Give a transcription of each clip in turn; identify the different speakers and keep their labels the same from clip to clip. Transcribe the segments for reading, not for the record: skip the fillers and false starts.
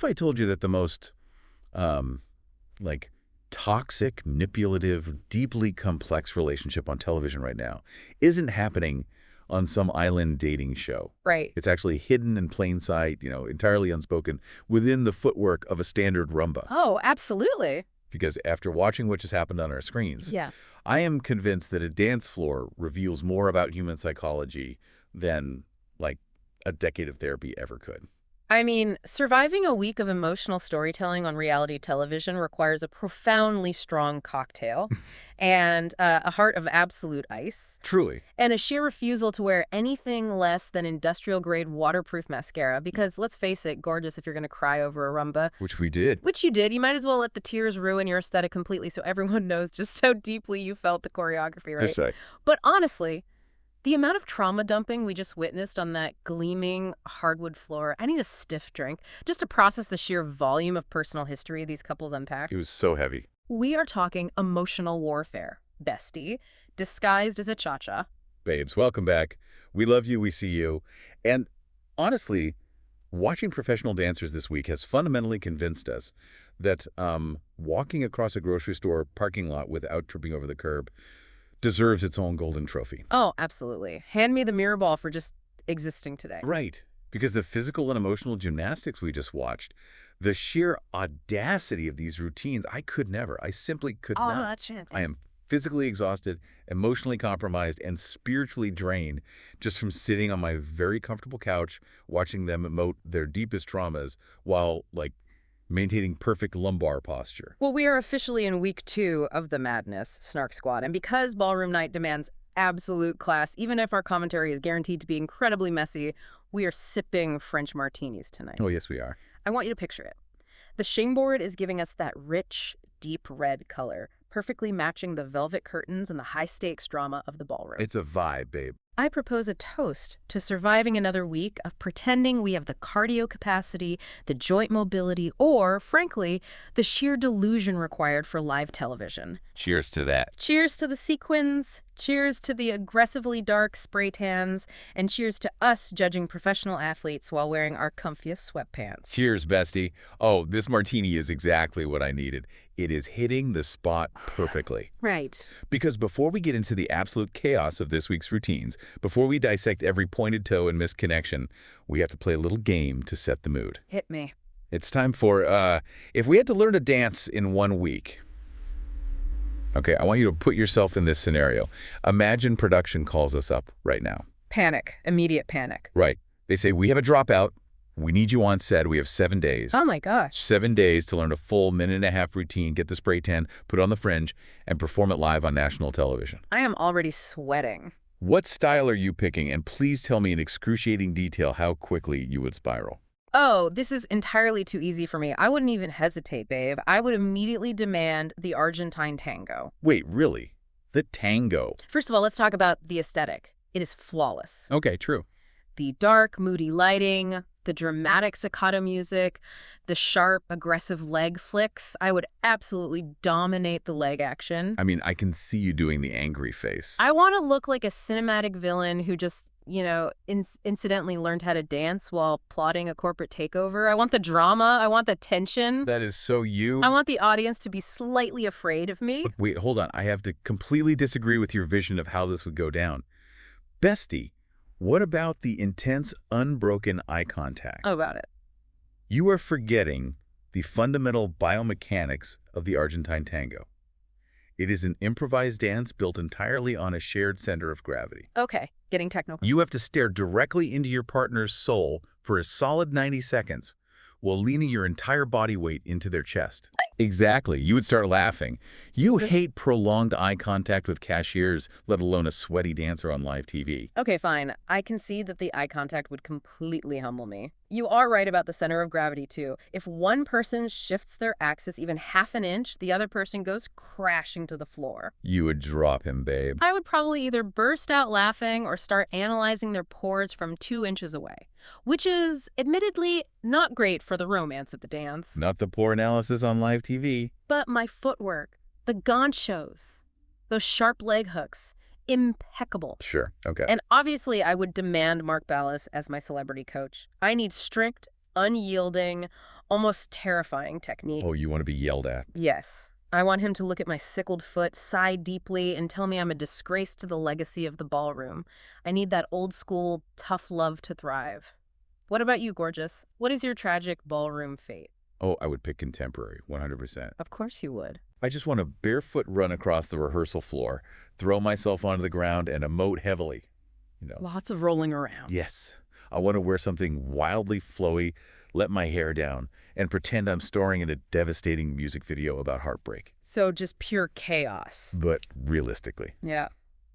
Speaker 1: if I told you that the most, like, toxic, manipulative, deeply complex relationship on television right now isn't happening on some island dating show?
Speaker 2: Right.
Speaker 1: It's actually hidden in plain sight, entirely unspoken, within the footwork of a standard rumba.
Speaker 2: Oh, absolutely.
Speaker 1: Because after watching what just happened on our screens,
Speaker 2: Yeah.
Speaker 1: I am convinced that a dance floor reveals more about human psychology than, like, a decade of therapy ever could.
Speaker 2: I mean, surviving a week of emotional storytelling on reality television requires a profoundly strong cocktail and a heart of absolute ice.
Speaker 1: Truly.
Speaker 2: And a sheer refusal to wear anything less than industrial-grade waterproof mascara because, let's face it, gorgeous if you're going to cry over a rumba.
Speaker 1: Which we did.
Speaker 2: Which you did. You might as well let the tears ruin your aesthetic completely so everyone knows just how deeply you felt the choreography, right?
Speaker 1: That's right.
Speaker 2: But honestly, the amount of trauma dumping we just witnessed on that gleaming hardwood floor, I need a stiff drink just to process the sheer volume of personal history these couples unpack.
Speaker 1: It was so heavy.
Speaker 2: We are talking emotional warfare, bestie, disguised as a cha-cha.
Speaker 1: Babes, welcome back. We love you, we see you. And honestly, watching professional dancers this week has fundamentally convinced us that walking across a grocery store parking lot without tripping over the curb deserves its own golden trophy.
Speaker 2: Oh, absolutely. Hand me the mirror ball for just existing today.
Speaker 1: Right. Because the physical and emotional gymnastics we just watched, the sheer audacity of these routines, I could never. I simply could not.
Speaker 2: That's it.
Speaker 1: I am physically exhausted, emotionally compromised, and spiritually drained just from sitting on my very comfortable couch watching them emote their deepest traumas while, like, maintaining perfect lumbar posture.
Speaker 2: Well, we are officially in week 2 of the madness, Snark Squad, and because Ballroom Night demands absolute class, even if our commentary is guaranteed to be incredibly messy, we are sipping French martinis tonight.
Speaker 1: Oh, yes, we are.
Speaker 2: I want you to picture it. The shingboard is giving us that rich, deep red color, perfectly matching the velvet curtains and the high-stakes drama of the ballroom.
Speaker 1: It's a vibe, babe.
Speaker 2: I propose a toast to surviving another week of pretending we have the cardio capacity, the joint mobility, or, frankly, the sheer delusion required for live television.
Speaker 1: Cheers to that.
Speaker 2: Cheers to the sequins, cheers to the aggressively dark spray tans, and cheers to us judging professional athletes while wearing our comfiest sweatpants.
Speaker 1: Cheers, bestie. Oh, this martini is exactly what I needed. It is hitting the spot perfectly.
Speaker 2: Right.
Speaker 1: Because before we get into the absolute chaos of this week's routines, before we dissect every pointed toe and missed connection, we have to play a little game to set the mood.
Speaker 2: Hit me.
Speaker 1: It's time for, if we had to learn to dance in 1 week. Okay, I want you to put yourself in this scenario. Imagine production calls us up right now.
Speaker 2: Panic. Immediate panic.
Speaker 1: Right. They say, we have a dropout. We need you on set. We have 7 days.
Speaker 2: Oh my gosh.
Speaker 1: 7 days to learn a full minute-and-a-half routine, get the spray tan, put on the fringe, and perform it live on national television.
Speaker 2: I am already sweating.
Speaker 1: What style are you picking? And please tell me in excruciating detail how quickly you would spiral.
Speaker 2: Oh, this is entirely too easy for me. I wouldn't even hesitate, babe. I would immediately demand the Argentine tango.
Speaker 1: Wait, really? The tango?
Speaker 2: First of all, let's talk about the aesthetic. It is flawless.
Speaker 1: Okay, true.
Speaker 2: The dark, moody lighting, the dramatic staccato music, the sharp, aggressive leg flicks. I would absolutely dominate the leg action.
Speaker 1: I mean, I can see you doing the angry face.
Speaker 2: I want to look like a cinematic villain who just, incidentally learned how to dance while plotting a corporate takeover. I want the drama. I want the tension.
Speaker 1: That is so you.
Speaker 2: I want the audience to be slightly afraid of me.
Speaker 1: Wait, hold on. I have to completely disagree with your vision of how this would go down. Bestie, what about the intense, unbroken eye contact?
Speaker 2: Oh, about it.
Speaker 1: You are forgetting the fundamental biomechanics of the Argentine tango. It is an improvised dance built entirely on a shared center of gravity.
Speaker 2: Okay, getting technical.
Speaker 1: You have to stare directly into your partner's soul for a solid 90 seconds while leaning your entire body weight into their chest. Exactly. You would start laughing. You hate prolonged eye contact with cashiers, let alone a sweaty dancer on live TV.
Speaker 2: Okay, fine. I can see that the eye contact would completely humble me. You are right about the center of gravity, too. If one person shifts their axis even half an inch, the other person goes crashing to the floor.
Speaker 1: You would drop him, babe.
Speaker 2: I would probably either burst out laughing or start analyzing their pores from 2 inches away, which is, admittedly, not great for the romance of the dance.
Speaker 1: Not the poor analysis on live TV.
Speaker 2: But my footwork, the ganchos, those sharp leg hooks, impeccable.
Speaker 1: Sure, okay.
Speaker 2: And obviously, I would demand Mark Ballas as my celebrity coach. I need strict, unyielding, almost terrifying technique.
Speaker 1: Oh, you want to be yelled at?
Speaker 2: Yes. I want him to look at my sickled foot, sigh deeply, and tell me I'm a disgrace to the legacy of the ballroom. I need that old school, tough love to thrive. What about you, gorgeous? What is your tragic ballroom fate?
Speaker 1: Oh, I would pick contemporary, 100%.
Speaker 2: Of course you would.
Speaker 1: I just want to barefoot run across the rehearsal floor, throw myself onto the ground, and emote heavily.
Speaker 2: Lots of rolling around.
Speaker 1: Yes. I want to wear something wildly flowy, let my hair down, and pretend I'm starring in a devastating music video about heartbreak.
Speaker 2: So just pure chaos.
Speaker 1: But realistically,
Speaker 2: Yeah.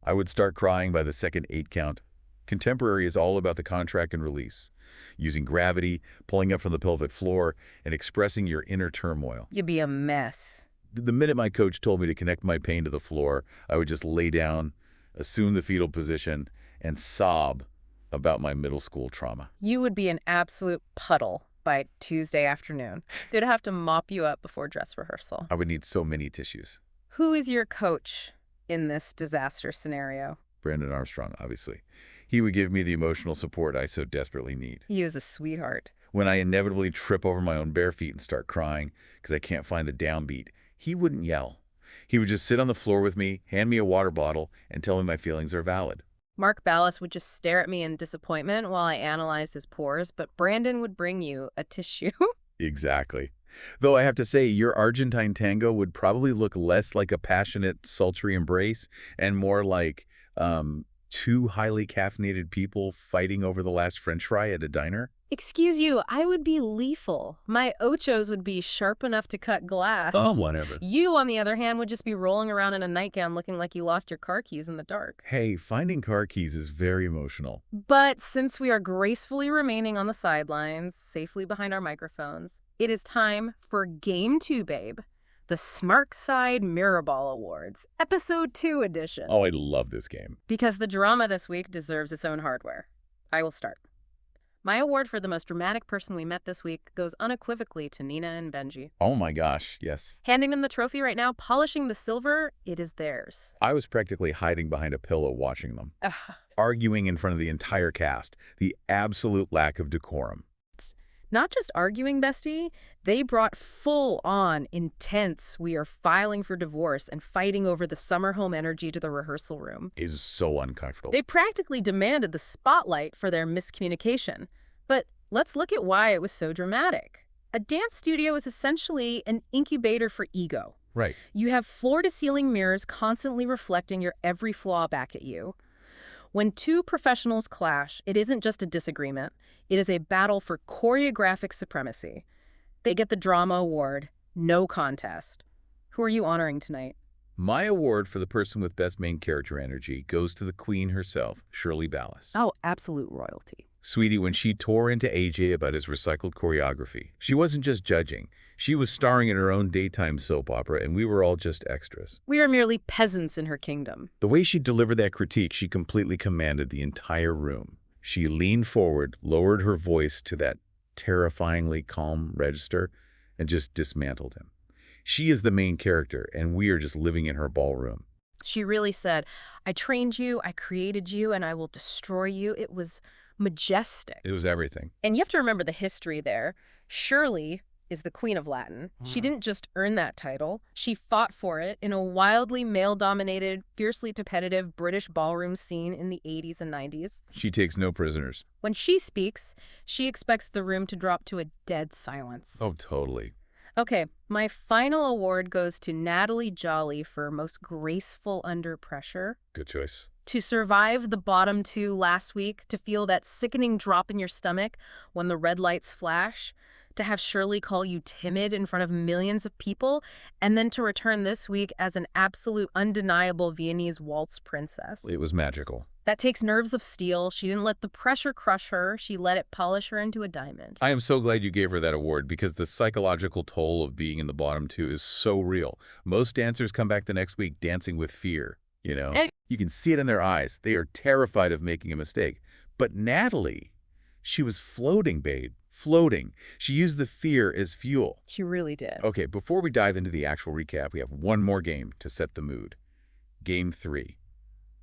Speaker 1: I would start crying by the second 8 count. Contemporary is all about the contract and release, using gravity, pulling up from the pelvic floor, and expressing your inner turmoil.
Speaker 2: You'd be a mess.
Speaker 1: The minute my coach told me to connect my pain to the floor, I would just lay down, assume the fetal position, and sob about my middle school trauma.
Speaker 2: You would be an absolute puddle by Tuesday afternoon. They'd have to mop you up before dress rehearsal.
Speaker 1: I would need so many tissues.
Speaker 2: Who is your coach in this disaster scenario?
Speaker 1: Brandon Armstrong, obviously. He would give me the emotional support I so desperately need.
Speaker 2: He is a sweetheart.
Speaker 1: When I inevitably trip over my own bare feet and start crying because I can't find the downbeat, he wouldn't yell. He would just sit on the floor with me, hand me a water bottle, and tell me my feelings are valid.
Speaker 2: Mark Ballas would just stare at me in disappointment while I analyzed his pores, but Brandon would bring you a tissue.
Speaker 1: Exactly. Though I have to say, your Argentine tango would probably look less like a passionate, sultry embrace and more like two highly caffeinated people fighting over the last French fry at a diner.
Speaker 2: Excuse you, I would be lethal. My ochos would be sharp enough to cut glass.
Speaker 1: Oh, whatever.
Speaker 2: You, on the other hand, would just be rolling around in a nightgown looking like you lost your car keys in the dark.
Speaker 1: Hey, finding car keys is very emotional.
Speaker 2: But since we are gracefully remaining on the sidelines, safely behind our microphones, it is time for Game 2, babe. The Smarkside Mirrorball Awards, Episode 2 edition.
Speaker 1: Oh, I love this game.
Speaker 2: Because the drama this week deserves its own hardware. I will start. My award for the most dramatic person we met this week goes unequivocally to Nina and Benji.
Speaker 1: Oh my gosh, yes.
Speaker 2: Handing them the trophy right now, polishing the silver, it is theirs.
Speaker 1: I was practically hiding behind a pillow watching them, arguing in front of the entire cast, the absolute lack of decorum.
Speaker 2: Not just arguing, bestie, they brought full-on, intense, we are filing for divorce and fighting over the summer home energy to the rehearsal room.
Speaker 1: It is so uncomfortable.
Speaker 2: They practically demanded the spotlight for their miscommunication. But let's look at why it was so dramatic. A dance studio is essentially an incubator for ego.
Speaker 1: Right.
Speaker 2: You have floor-to-ceiling mirrors constantly reflecting your every flaw back at you. When two professionals clash, it isn't just a disagreement. It is a battle for choreographic supremacy. They get the drama award, no contest. Who are you honoring tonight?
Speaker 1: My award for the person with best main character energy goes to the queen herself, Shirley Ballas.
Speaker 2: Oh, absolute royalty.
Speaker 1: Sweetie, when she tore into AJ about his recycled choreography, she wasn't just judging. She was starring in her own daytime soap opera, and we were all just extras.
Speaker 2: We are merely peasants in her kingdom.
Speaker 1: The way she delivered that critique, she completely commanded the entire room. She leaned forward, lowered her voice to that terrifyingly calm register, and just dismantled him. She is the main character, and we are just living in her ballroom.
Speaker 2: She really said, I trained you, I created you, and I will destroy you. It was majestic.
Speaker 1: It was everything.
Speaker 2: And you have to remember the history there. Shirley is the Queen of Latin. She didn't just earn that title. She fought for it in a wildly male-dominated, fiercely competitive British ballroom scene in the 80s and 90s.
Speaker 1: She takes no prisoners.
Speaker 2: When she speaks, she expects the room to drop to a dead silence.
Speaker 1: Oh, totally.
Speaker 2: Okay, my final award goes to Natalie Jolley for most graceful under pressure.
Speaker 1: Good choice.
Speaker 2: To survive the bottom two last week, to feel that sickening drop in your stomach when the red lights flash, to have Shirley call you timid in front of millions of people, and then to return this week as an absolute undeniable Viennese waltz princess.
Speaker 1: It was magical.
Speaker 2: That takes nerves of steel. She didn't let the pressure crush her. She let it polish her into a diamond.
Speaker 1: I am so glad you gave her that award because the psychological toll of being in the bottom two is so real. Most dancers come back the next week dancing with fear, you know? You can see it in their eyes. They are terrified of making a mistake. But Natalie, she was floating, babe. Floating. She used the fear as fuel.
Speaker 2: She really did.
Speaker 1: Okay, before we dive into the actual recap, we have one more game to set the mood. Game 3.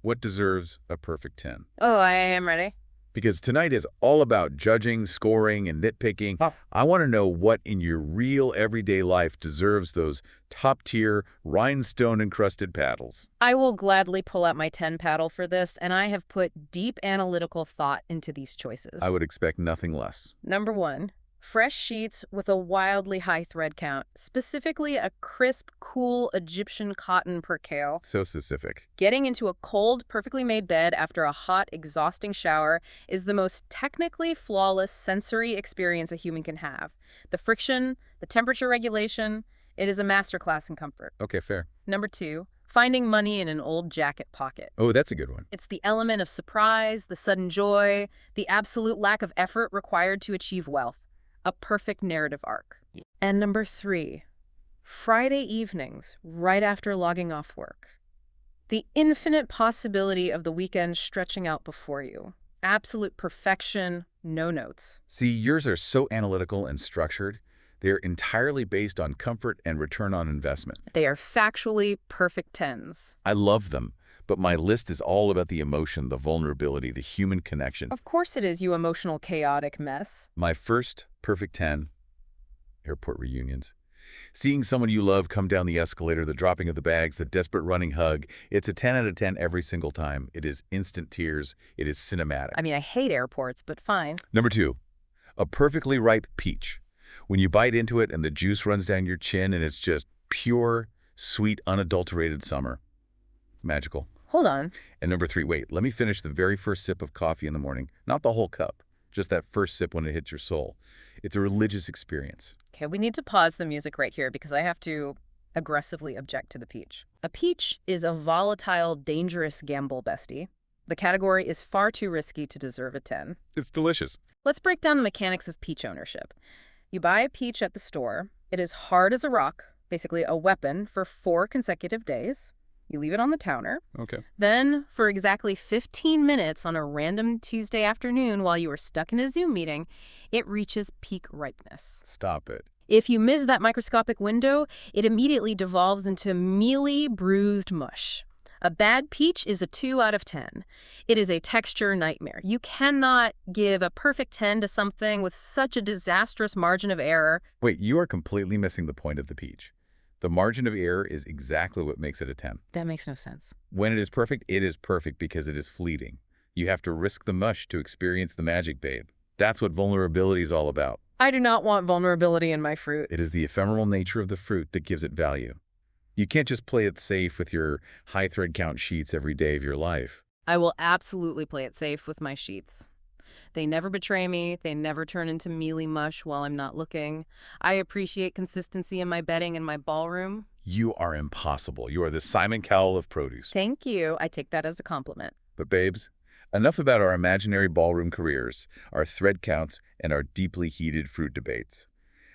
Speaker 1: What deserves a perfect 10?
Speaker 2: Oh, I am ready.
Speaker 1: Because tonight is all about judging, scoring, and nitpicking.
Speaker 3: Huh.
Speaker 1: I want to know what in your real everyday life deserves those top-tier, rhinestone-encrusted paddles.
Speaker 2: I will gladly pull out my 10 paddle for this, and I have put deep analytical thought into these choices.
Speaker 1: I would expect nothing less.
Speaker 2: Number 1. Fresh sheets with a wildly high thread count, specifically a crisp, cool Egyptian cotton percale.
Speaker 1: So specific.
Speaker 2: Getting into a cold, perfectly made bed after a hot, exhausting shower is the most technically flawless sensory experience a human can have. The friction, the temperature regulation, it is a masterclass in comfort.
Speaker 1: Okay, fair.
Speaker 2: Number 2, finding money in an old jacket pocket.
Speaker 1: Oh, that's a good one.
Speaker 2: It's the element of surprise, the sudden joy, the absolute lack of effort required to achieve wealth. A perfect narrative arc.
Speaker 3: Yeah.
Speaker 2: And number 3, Friday evenings, right after logging off work. The infinite possibility of the weekend stretching out before you. Absolute perfection, no notes.
Speaker 1: See, yours are so analytical and structured. They're entirely based on comfort and return on investment.
Speaker 2: They are factually perfect 10s.
Speaker 1: I love them, but my list is all about the emotion, the vulnerability, the human connection.
Speaker 2: Of course it is, you emotional, chaotic mess.
Speaker 1: My first perfect 10, airport reunions. Seeing someone you love come down the escalator, the dropping of the bags, the desperate running hug, it's a 10 out of 10 every single time. It is instant tears. It is cinematic.
Speaker 2: I mean, I hate airports, but fine.
Speaker 1: Number 2, a perfectly ripe peach. When you bite into it and the juice runs down your chin and it's just pure, sweet, unadulterated summer. Magical.
Speaker 2: Hold on.
Speaker 1: And number 3, wait, let me finish the very first sip of coffee in the morning. Not the whole cup, just that first sip when it hits your soul. It's a religious experience.
Speaker 2: Okay, we need to pause the music right here because I have to aggressively object to the peach. A peach is a volatile, dangerous gamble bestie. The category is far too risky to deserve a 10.
Speaker 1: It's delicious.
Speaker 2: Let's break down the mechanics of peach ownership. You buy a peach at the store. It is hard as a rock, basically a weapon, for 4 consecutive days. You leave it on the counter.
Speaker 1: Okay.
Speaker 2: Then, for exactly 15 minutes on a random Tuesday afternoon while you are stuck in a Zoom meeting, it reaches peak ripeness.
Speaker 1: Stop it.
Speaker 2: If you miss that microscopic window, it immediately devolves into mealy, bruised mush. A bad peach is a 2 out of 10. It is a texture nightmare. You cannot give a perfect 10 to something with such a disastrous margin of error.
Speaker 1: Wait, you are completely missing the point of the peach. The margin of error is exactly what makes it a 10.
Speaker 2: That makes no sense.
Speaker 1: When it is perfect because it is fleeting. You have to risk the mush to experience the magic, babe. That's what vulnerability is all about.
Speaker 2: I do not want vulnerability in my fruit.
Speaker 1: It is the ephemeral nature of the fruit that gives it value. You can't just play it safe with your high thread count sheets every day of your life.
Speaker 2: I will absolutely play it safe with my sheets. They never betray me. They never turn into mealy mush while I'm not looking. I appreciate consistency in my bedding and my ballroom.
Speaker 1: You are impossible. You are the Simon Cowell of produce.
Speaker 2: Thank you. I take that as a compliment.
Speaker 1: But babes, enough about our imaginary ballroom careers, our thread counts, and our deeply heated fruit debates.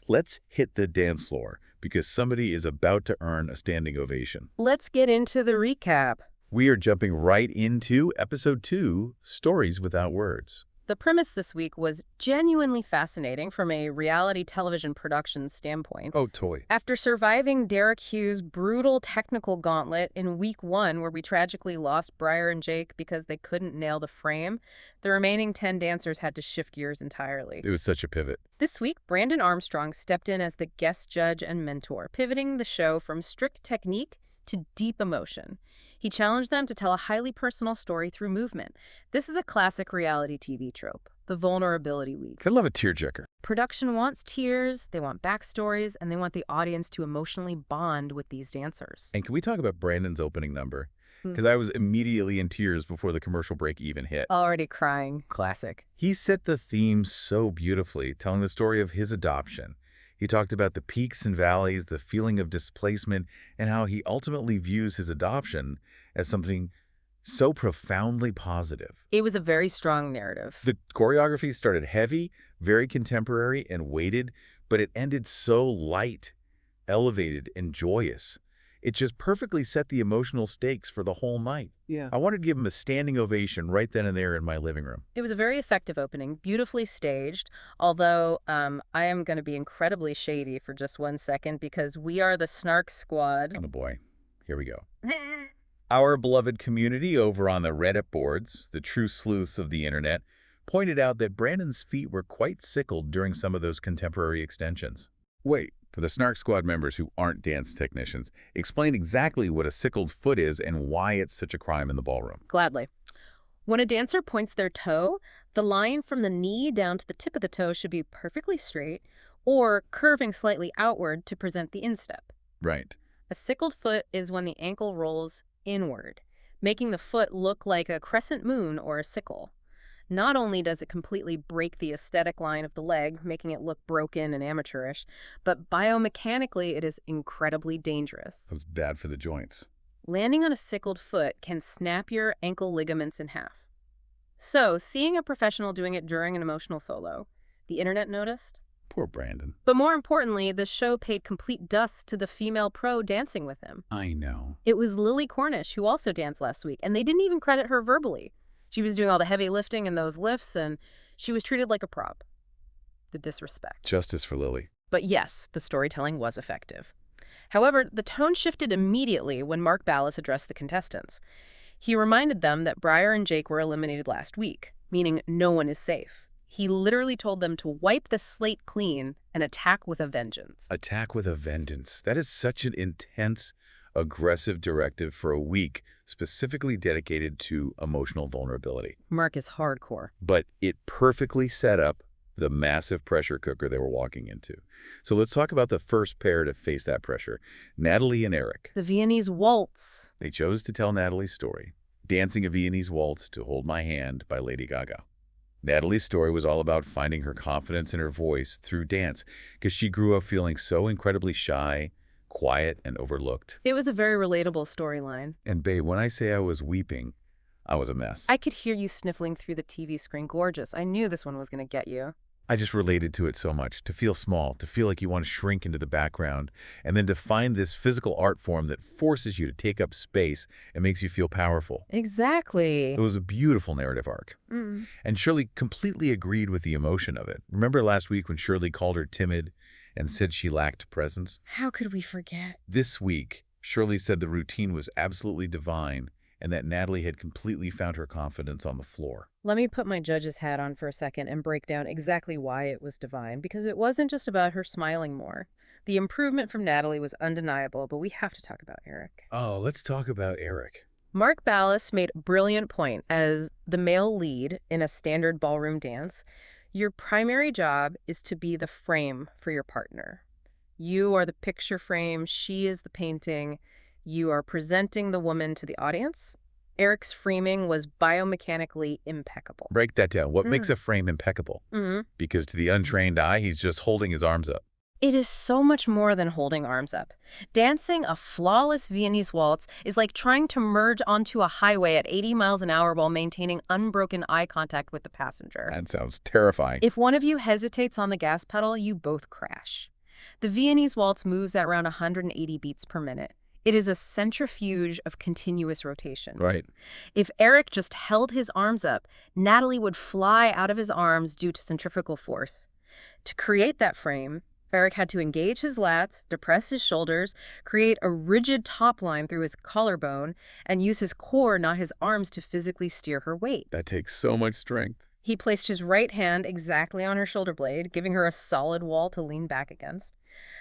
Speaker 1: Let's hit the dance floor because somebody is about to earn a standing ovation.
Speaker 2: Let's get into the recap.
Speaker 1: We are jumping right into Episode 2, Stories Without Words.
Speaker 2: The premise this week was genuinely fascinating from a reality television production standpoint.
Speaker 1: Oh, toy.
Speaker 2: After surviving Derek Hughes' brutal technical gauntlet in week 1, where we tragically lost Briar and Jake because they couldn't nail the frame, the remaining 10 dancers had to shift gears entirely.
Speaker 1: It was such a pivot.
Speaker 2: This week, Brandon Armstrong stepped in as the guest judge and mentor, pivoting the show from strict technique to deep emotion. He challenged them to tell a highly personal story through movement. This is a classic reality TV trope, the vulnerability week.
Speaker 1: I love a tearjerker.
Speaker 2: Production wants tears, they want backstories, and they want the audience to emotionally bond with these dancers.
Speaker 1: And can we talk about Brandon's opening number? Because I was immediately in tears before the commercial break even hit.
Speaker 2: Already crying. Classic.
Speaker 1: He set the theme so beautifully, telling the story of his adoption. He talked about the peaks and valleys, the feeling of displacement, and how he ultimately views his adoption as something so profoundly positive.
Speaker 2: It was a very strong narrative.
Speaker 1: The choreography started heavy, very contemporary, and weighted, but it ended so light, elevated, and joyous. It just perfectly set the emotional stakes for the whole night.
Speaker 3: Yeah.
Speaker 1: I wanted to give him a standing ovation right then and there in my living room.
Speaker 2: It was a very effective opening, beautifully staged, although I am going to be incredibly shady for just 1 second because we are the Snark Squad.
Speaker 1: Oh boy, here we go. Our beloved community over on the Reddit boards, the true sleuths of the internet, pointed out that Brandon's feet were quite sickled during some of those contemporary extensions. Wait, for the Snark Squad members who aren't dance technicians, explain exactly what a sickled foot is and why it's such a crime in the ballroom.
Speaker 2: Gladly. When a dancer points their toe, the line from the knee down to the tip of the toe should be perfectly straight or curving slightly outward to present the instep.
Speaker 1: Right.
Speaker 2: A sickled foot is when the ankle rolls inward, making the foot look like a crescent moon or a sickle. Not only does it completely break the aesthetic line of the leg, making it look broken and amateurish, but biomechanically it is incredibly dangerous.
Speaker 1: It's bad for the joints.
Speaker 2: Landing on a sickled foot can snap your ankle ligaments in half. So, seeing a professional doing it during an emotional solo, the internet noticed.
Speaker 1: Poor Brandon.
Speaker 2: But more importantly, the show paid complete dust to the female pro dancing with him.
Speaker 1: I know.
Speaker 2: It was Lily Cornish, who also danced last week, and they didn't even credit her verbally. She was doing all the heavy lifting and those lifts, and she was treated like a prop. The disrespect.
Speaker 1: Justice for Lily.
Speaker 2: But yes, the storytelling was effective. However, the tone shifted immediately when Mark Ballas addressed the contestants. He reminded them that Briar and Jake were eliminated last week, meaning no one is safe. He literally told them to wipe the slate clean and attack with a vengeance.
Speaker 1: Attack with a vengeance. That is such an intense, aggressive directive for a week specifically dedicated to emotional vulnerability.
Speaker 2: Mark is hardcore.
Speaker 1: But it perfectly set up the massive pressure cooker they were walking into. So let's talk about the first pair to face that pressure, Natalie and Erik.
Speaker 2: The Viennese waltz.
Speaker 1: They chose to tell Natalie's story, dancing a Viennese waltz to Hold My Hand by Lady Gaga. Natalie's story was all about finding her confidence in her voice through dance, because she grew up feeling so incredibly shy, quiet, and overlooked.
Speaker 2: It was a very relatable storyline.
Speaker 1: And babe, when I say I was weeping, I was a mess.
Speaker 2: I could hear you sniffling through the TV screen. Gorgeous. I knew this one was going to get you.
Speaker 1: I just related to it so much, to feel small, to feel like you want to shrink into the background, and then to find this physical art form that forces you to take up space and makes you feel powerful.
Speaker 2: Exactly.
Speaker 1: It was a beautiful narrative arc. And Shirley completely agreed with the emotion of it. Remember last week when Shirley called her timid and said she lacked presence?
Speaker 2: How could we forget?
Speaker 1: This week, Shirley said the routine was absolutely divine and that Natalie had completely found her confidence on the floor.
Speaker 2: Let me put my judge's hat on for a second and break down exactly why it was divine, because it wasn't just about her smiling more. The improvement from Natalie was undeniable, but we have to talk about Erik.
Speaker 1: Oh, let's talk about Erik.
Speaker 2: Mark Ballas made a brilliant point. As the male lead in a standard ballroom dance, your primary job is to be the frame for your partner. You are the picture frame, she is the painting. You are presenting the woman to the audience. Erik's framing was biomechanically impeccable.
Speaker 1: Break that down. What makes a frame impeccable? Because to the untrained eye, he's just holding his arms up.
Speaker 2: It is so much more than holding arms up. Dancing a flawless Viennese waltz is like trying to merge onto a highway at 80 miles an hour while maintaining unbroken eye contact with the passenger.
Speaker 1: That sounds terrifying.
Speaker 2: If one of you hesitates on the gas pedal, you both crash. The Viennese waltz moves at around 180 beats per minute. It is a centrifuge of continuous rotation.
Speaker 1: Right.
Speaker 2: If Erik just held his arms up, Natalie would fly out of his arms due to centrifugal force. To create that frame, Erik had to engage his lats, depress his shoulders, create a rigid top line through his collarbone, and use his core, not his arms, to physically steer her weight.
Speaker 1: That takes so much strength.
Speaker 2: He placed his right hand exactly on her shoulder blade, giving her a solid wall to lean back against.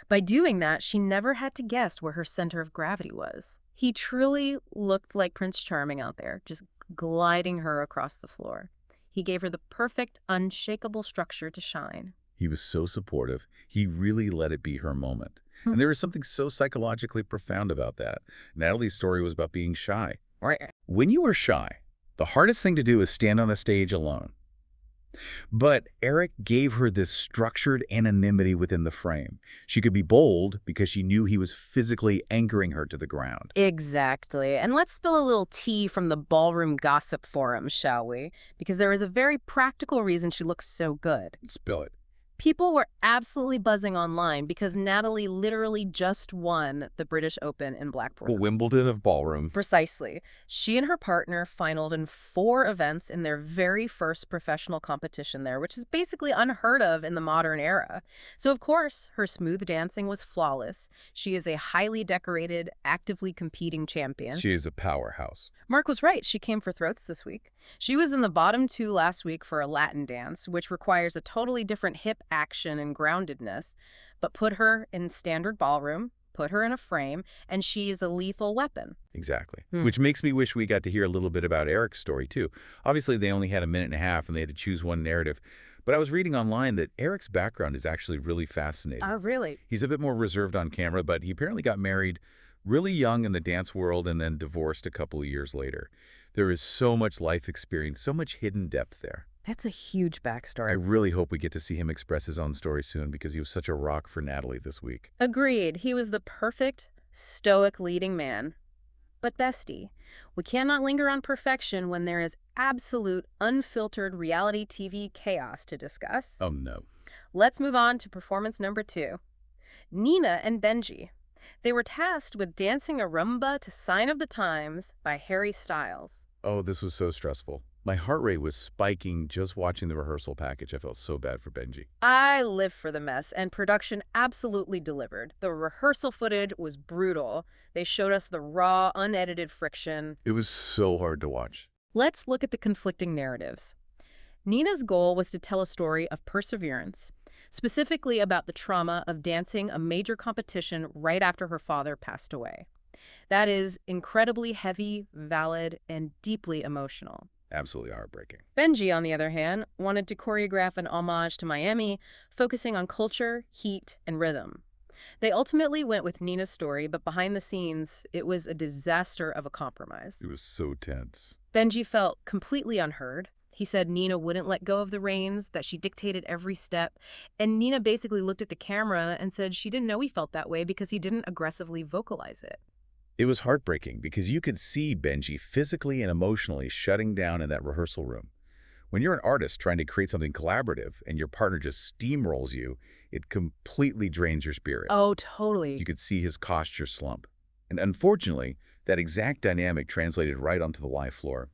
Speaker 2: By doing that, she never had to guess where her center of gravity was. He truly looked like Prince Charming out there, just gliding her across the floor. He gave her the perfect, unshakable structure to shine.
Speaker 1: He was so supportive. He really let it be her moment. And there was something so psychologically profound about that. Natalie's story was about being shy.
Speaker 2: Right.
Speaker 1: When you are shy, the hardest thing to do is stand on a stage alone. But Erik gave her this structured anonymity within the frame. She could be bold because she knew he was physically anchoring her to the ground.
Speaker 2: Exactly. And let's spill a little tea from the ballroom gossip forum, shall we? Because there is a very practical reason she looks so good.
Speaker 1: Spill it.
Speaker 2: People were absolutely buzzing online because Natalie literally just won the British Open in Blackpool.
Speaker 1: Well, Wimbledon of ballroom.
Speaker 2: Precisely. She and her partner finaled in 4 events in their very first professional competition there, which is basically unheard of in the modern era. So, of course, her smooth dancing was flawless. She is a highly decorated, actively competing champion.
Speaker 1: She is a powerhouse.
Speaker 2: Mark was right. She came for throats this week. She was in the bottom 2 last week for a Latin dance, which requires a totally different hip action and groundedness, but put her in standard ballroom, put her in a frame, and she is a lethal weapon.
Speaker 1: Exactly. Which makes me wish we got to hear a little bit about Erik's story, too. Obviously, they only had a minute and a half, and they had to choose one narrative. But I was reading online that Erik's background is actually really fascinating.
Speaker 2: Oh, really?
Speaker 1: He's a bit more reserved on camera, but he apparently got married really young in the dance world and then divorced a couple of years later. There is so much life experience, so much hidden depth there.
Speaker 2: That's a huge
Speaker 1: I
Speaker 2: backstory.
Speaker 1: really hope we get to see him express his own story soon because he was such a rock for Natalie this week.
Speaker 2: Agreed. He was the perfect, stoic leading man. But bestie, we cannot linger on perfection when there is absolute, unfiltered reality TV chaos to discuss.
Speaker 1: Oh, no.
Speaker 2: Let's move on to performance number 2. Nina and Benji. They were tasked with dancing a rumba to Sign of the Times by Harry Styles.
Speaker 1: Oh, this was so stressful. My heart rate was spiking just watching the rehearsal package. I felt so bad for Benji.
Speaker 2: I live for the mess, and production absolutely delivered. The rehearsal footage was brutal. They showed us the raw, unedited friction.
Speaker 1: It was so hard to watch.
Speaker 2: Let's look at the conflicting narratives. Nina's goal was to tell a story of perseverance, specifically about the trauma of dancing a major competition right after her father passed away. That is incredibly heavy, valid, and deeply emotional.
Speaker 1: Absolutely heartbreaking.
Speaker 2: Benji, on the other hand, wanted to choreograph an homage to Miami, focusing on culture, heat, and rhythm. They ultimately went with Nina's story, but behind the scenes, it was a disaster of a compromise.
Speaker 1: It was so tense.
Speaker 2: Benji felt completely unheard. He said Nina wouldn't let go of the reins, that she dictated every step, and Nina basically looked at the camera and said she didn't know he felt that way because he didn't aggressively vocalize it.
Speaker 1: It was heartbreaking because you could see Benji physically and emotionally shutting down in that rehearsal room. When you're an artist trying to create something collaborative and your partner just steamrolls you, it completely drains your spirit.
Speaker 2: Oh, totally.
Speaker 1: You could see his posture slump. And unfortunately, that exact dynamic translated right onto the live floor.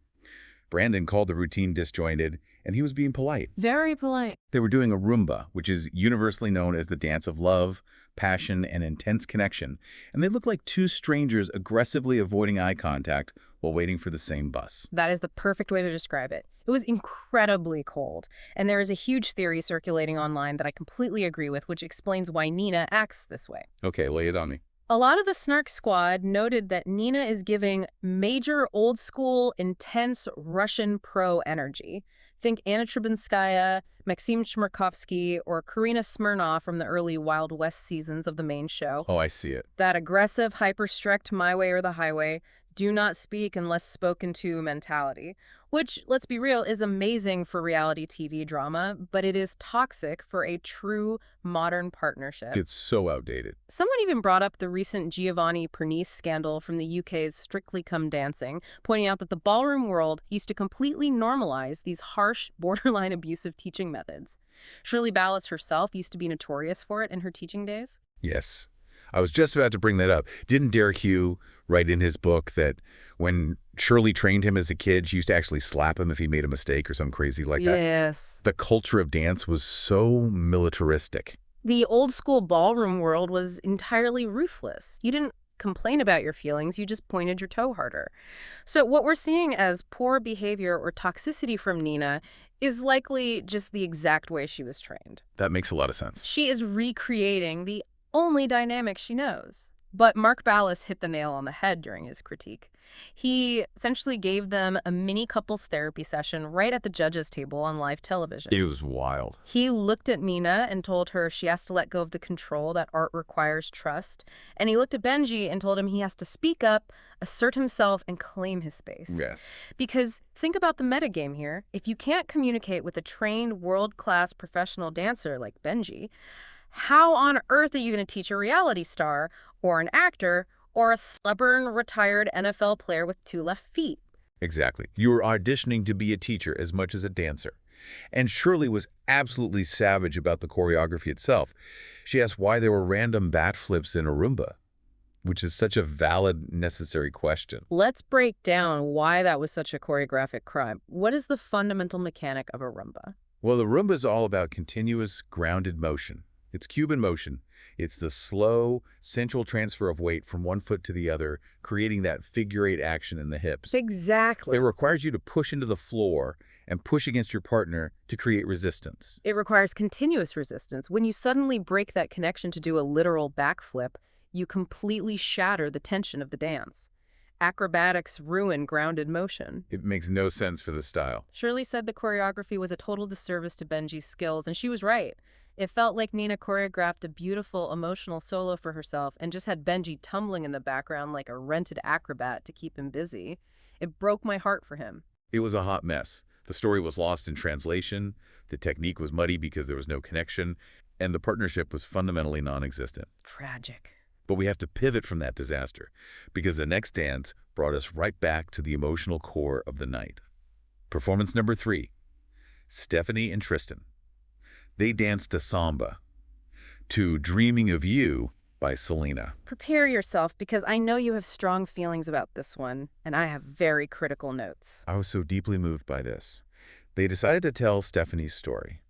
Speaker 1: Brandon called the routine disjointed, and he was being polite.
Speaker 2: Very polite.
Speaker 1: They were doing a Rumba, which is universally known as the dance of love, passion, and intense connection, and they looked like 2 strangers aggressively avoiding eye contact while waiting for the same bus.
Speaker 2: That is the perfect way to describe it. It was incredibly cold, and there is a huge theory circulating online that I completely agree with, which explains why Nina acts this way.
Speaker 1: Okay, lay it on me.
Speaker 2: A lot of the Snark squad noted that Nina is giving major old-school, intense Russian pro energy. Think Anna Trebunskaya, Maxim Chmerkovsky, or Karina Smirnoff from the early Wild West seasons of the main show.
Speaker 1: Oh, I see it.
Speaker 2: That aggressive, hyper-strict my way or the highway, do not speak unless spoken to mentality, which, let's be real, is amazing for reality TV drama, but it is toxic for a true modern partnership.
Speaker 1: It's so outdated.
Speaker 2: Someone even brought up the recent Giovanni Pernice scandal from the UK's Strictly Come Dancing, pointing out that the ballroom world used to completely normalize these harsh, borderline abusive teaching methods. Shirley Ballas herself used to be notorious for it in her teaching days.
Speaker 1: Yes. I was just about to bring that up. Didn't Derek Hugh write in his book that when Shirley trained him as a kid, she used to actually slap him if he made a mistake or something crazy like that?
Speaker 2: Yes.
Speaker 1: The culture of dance was so militaristic.
Speaker 2: The old school ballroom world was entirely ruthless. You didn't complain about your feelings, you just pointed your toe harder. So what we're seeing as poor behavior or toxicity from Nina is likely just the exact way she was trained.
Speaker 1: That makes a lot of sense.
Speaker 2: She is recreating the only dynamic she knows. But Mark Ballas hit the nail on the head during his critique. He essentially gave them a mini couples therapy session right at the judges' table on live television.
Speaker 1: It was wild.
Speaker 2: He looked at Nina and told her she has to let go of the control that art requires trust. And he looked at Benji and told him he has to speak up, assert himself, and claim his space.
Speaker 1: Yes.
Speaker 2: Because think about the metagame here. If you can't communicate with a trained, world-class professional dancer like Benji, how on earth are you going to teach a reality star or an actor or a stubborn, retired NFL player with 2 left feet?
Speaker 1: Exactly. You were auditioning to be a teacher as much as a dancer. And Shirley was absolutely savage about the choreography itself. She asked why there were random bat flips in a Rumba, which is such a valid, necessary question.
Speaker 2: Let's break down why that was such a choreographic crime. What is the fundamental mechanic of a rumba?
Speaker 1: Well, the Rumba is all about continuous, grounded motion. It's Cuban motion. It's the slow, central transfer of weight from one foot to the other, creating that figure-8 action in the hips.
Speaker 2: Exactly.
Speaker 1: It requires you to push into the floor and push against your partner to create resistance.
Speaker 2: It requires continuous resistance. When you suddenly break that connection to do a literal backflip, you completely shatter the tension of the dance. Acrobatics ruin grounded motion.
Speaker 1: It makes no sense for the style.
Speaker 2: Shirley said the choreography was a total disservice to Benji's skills, and she was right. It felt like Nina choreographed a beautiful, emotional solo for herself and just had Benji tumbling in the background like a rented acrobat to keep him busy. It broke my heart for him.
Speaker 1: It was a hot mess. The story was lost in translation, the technique was muddy because there was no connection, and the partnership was fundamentally non-existent.
Speaker 2: Tragic.
Speaker 1: But we have to pivot from that disaster, because the next dance brought us right back to the emotional core of the night. Performance number 3, Stephanie and Tristan. They danced a samba to Dreaming of You by Selena.
Speaker 2: Prepare yourself, because I know you have strong feelings about this one, and I have very critical notes.
Speaker 1: I was so deeply moved by this. They decided to tell Stephanie's story.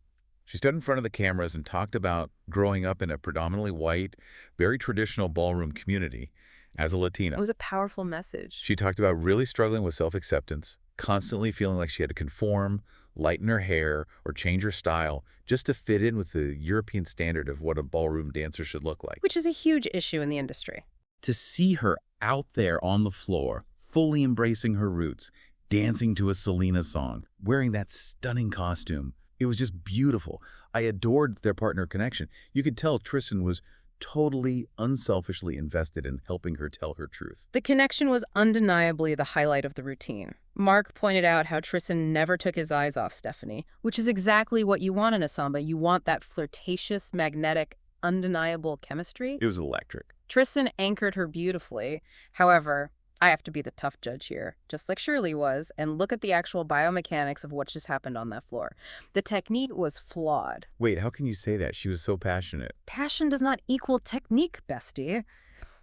Speaker 1: She stood in front of the cameras and talked about growing up in a predominantly white, very traditional ballroom community as a Latina.
Speaker 2: It was a powerful message.
Speaker 1: She talked about really struggling with self-acceptance, constantly feeling like she had to conform, lighten her hair, or change her style just to fit in with the European standard of what a ballroom dancer should look like.
Speaker 2: Which is a huge issue in the industry.
Speaker 1: To see her out there on the floor, fully embracing her roots, dancing to a Selena song, wearing that stunning costume, it was just beautiful. I adored their partner connection. You could tell Tristan was totally unselfishly invested in helping her tell her truth.
Speaker 2: The connection was undeniably the highlight of the routine. Mark pointed out how Tristan never took his eyes off Stephanie, which is exactly what you want in a samba. You want that flirtatious, magnetic, undeniable chemistry.
Speaker 1: It was electric.
Speaker 2: Tristan anchored her beautifully. However, I have to be the tough judge here, just like Shirley was, and look at the actual biomechanics of what just happened on that floor. The technique was flawed.
Speaker 1: Wait, how can you say that? She was so passionate.
Speaker 2: Passion does not equal technique, bestie.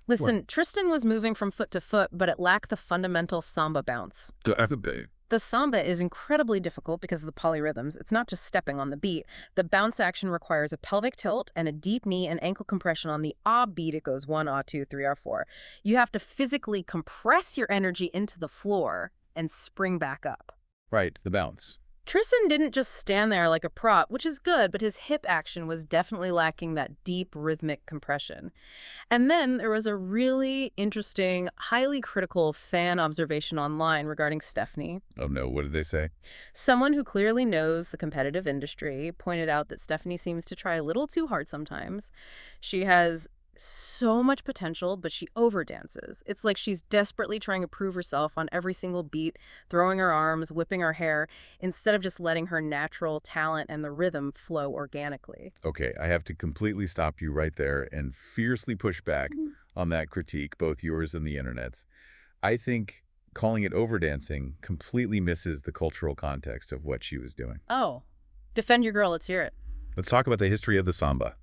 Speaker 2: Listen, Tristan was moving from foot to foot, but it lacked the fundamental samba bounce. The samba is incredibly difficult because of the polyrhythms. It's not just stepping on the beat. The bounce action requires a pelvic tilt and a deep knee and ankle compression on the ah beat. It goes 1, ah 2, 3, ah 4. You have to physically compress your energy into the floor and spring back up.
Speaker 1: Right, the bounce.
Speaker 2: Tristan didn't just stand there like a prop, which is good, but his hip action was definitely lacking that deep rhythmic compression. And then there was a really interesting, highly critical fan observation online regarding Stephanie.
Speaker 1: Oh no, what did they say?
Speaker 2: Someone who clearly knows the competitive industry pointed out that Stephanie seems to try a little too hard sometimes. She has so much potential, but she overdances. It's like she's desperately trying to prove herself on every single beat, throwing her arms, whipping her hair, instead of just letting her natural talent and the rhythm flow organically.
Speaker 1: Okay, I have to completely stop you right there and fiercely push back on that critique, both yours and the internet's. I think calling it overdancing completely misses the cultural context of what she was doing.
Speaker 2: Oh, defend your girl. Let's hear it.
Speaker 1: Let's talk about the history of the samba.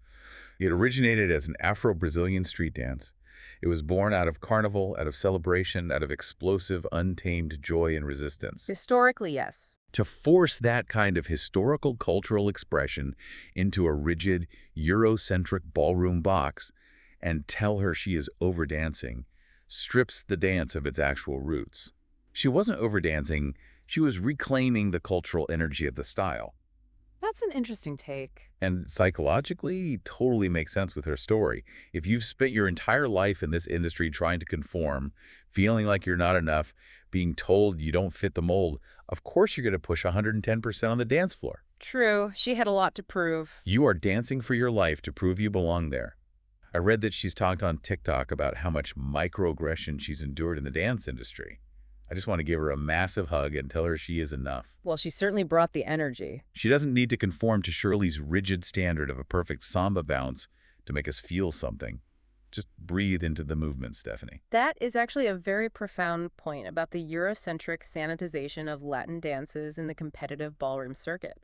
Speaker 1: It originated as an Afro-Brazilian street dance. It was born out of carnival, out of celebration, out of explosive, untamed joy and resistance.
Speaker 2: Historically, yes.
Speaker 1: To force that kind of historical cultural expression into a rigid, Eurocentric ballroom box and tell her she is overdancing strips the dance of its actual roots. She wasn't overdancing, she was reclaiming the cultural energy of the style.
Speaker 2: That's an interesting take.
Speaker 1: And psychologically, totally makes sense with her story. If you've spent your entire life in this industry trying to conform, feeling like you're not enough, being told you don't fit the mold, of course you're going to push 110% on the dance floor.
Speaker 2: True. She had a lot to prove.
Speaker 1: You are dancing for your life to prove you belong there. I read that she's talked on TikTok about how much microaggression she's endured in the dance industry. I just want to give her a massive hug and tell her she is enough.
Speaker 2: Well, she certainly brought the energy.
Speaker 1: She doesn't need to conform to Shirley's rigid standard of a perfect samba bounce to make us feel something. Just breathe into the movement, Stephanie.
Speaker 2: That is actually a very profound point about the Eurocentric sanitization of Latin dances in the competitive ballroom circuit.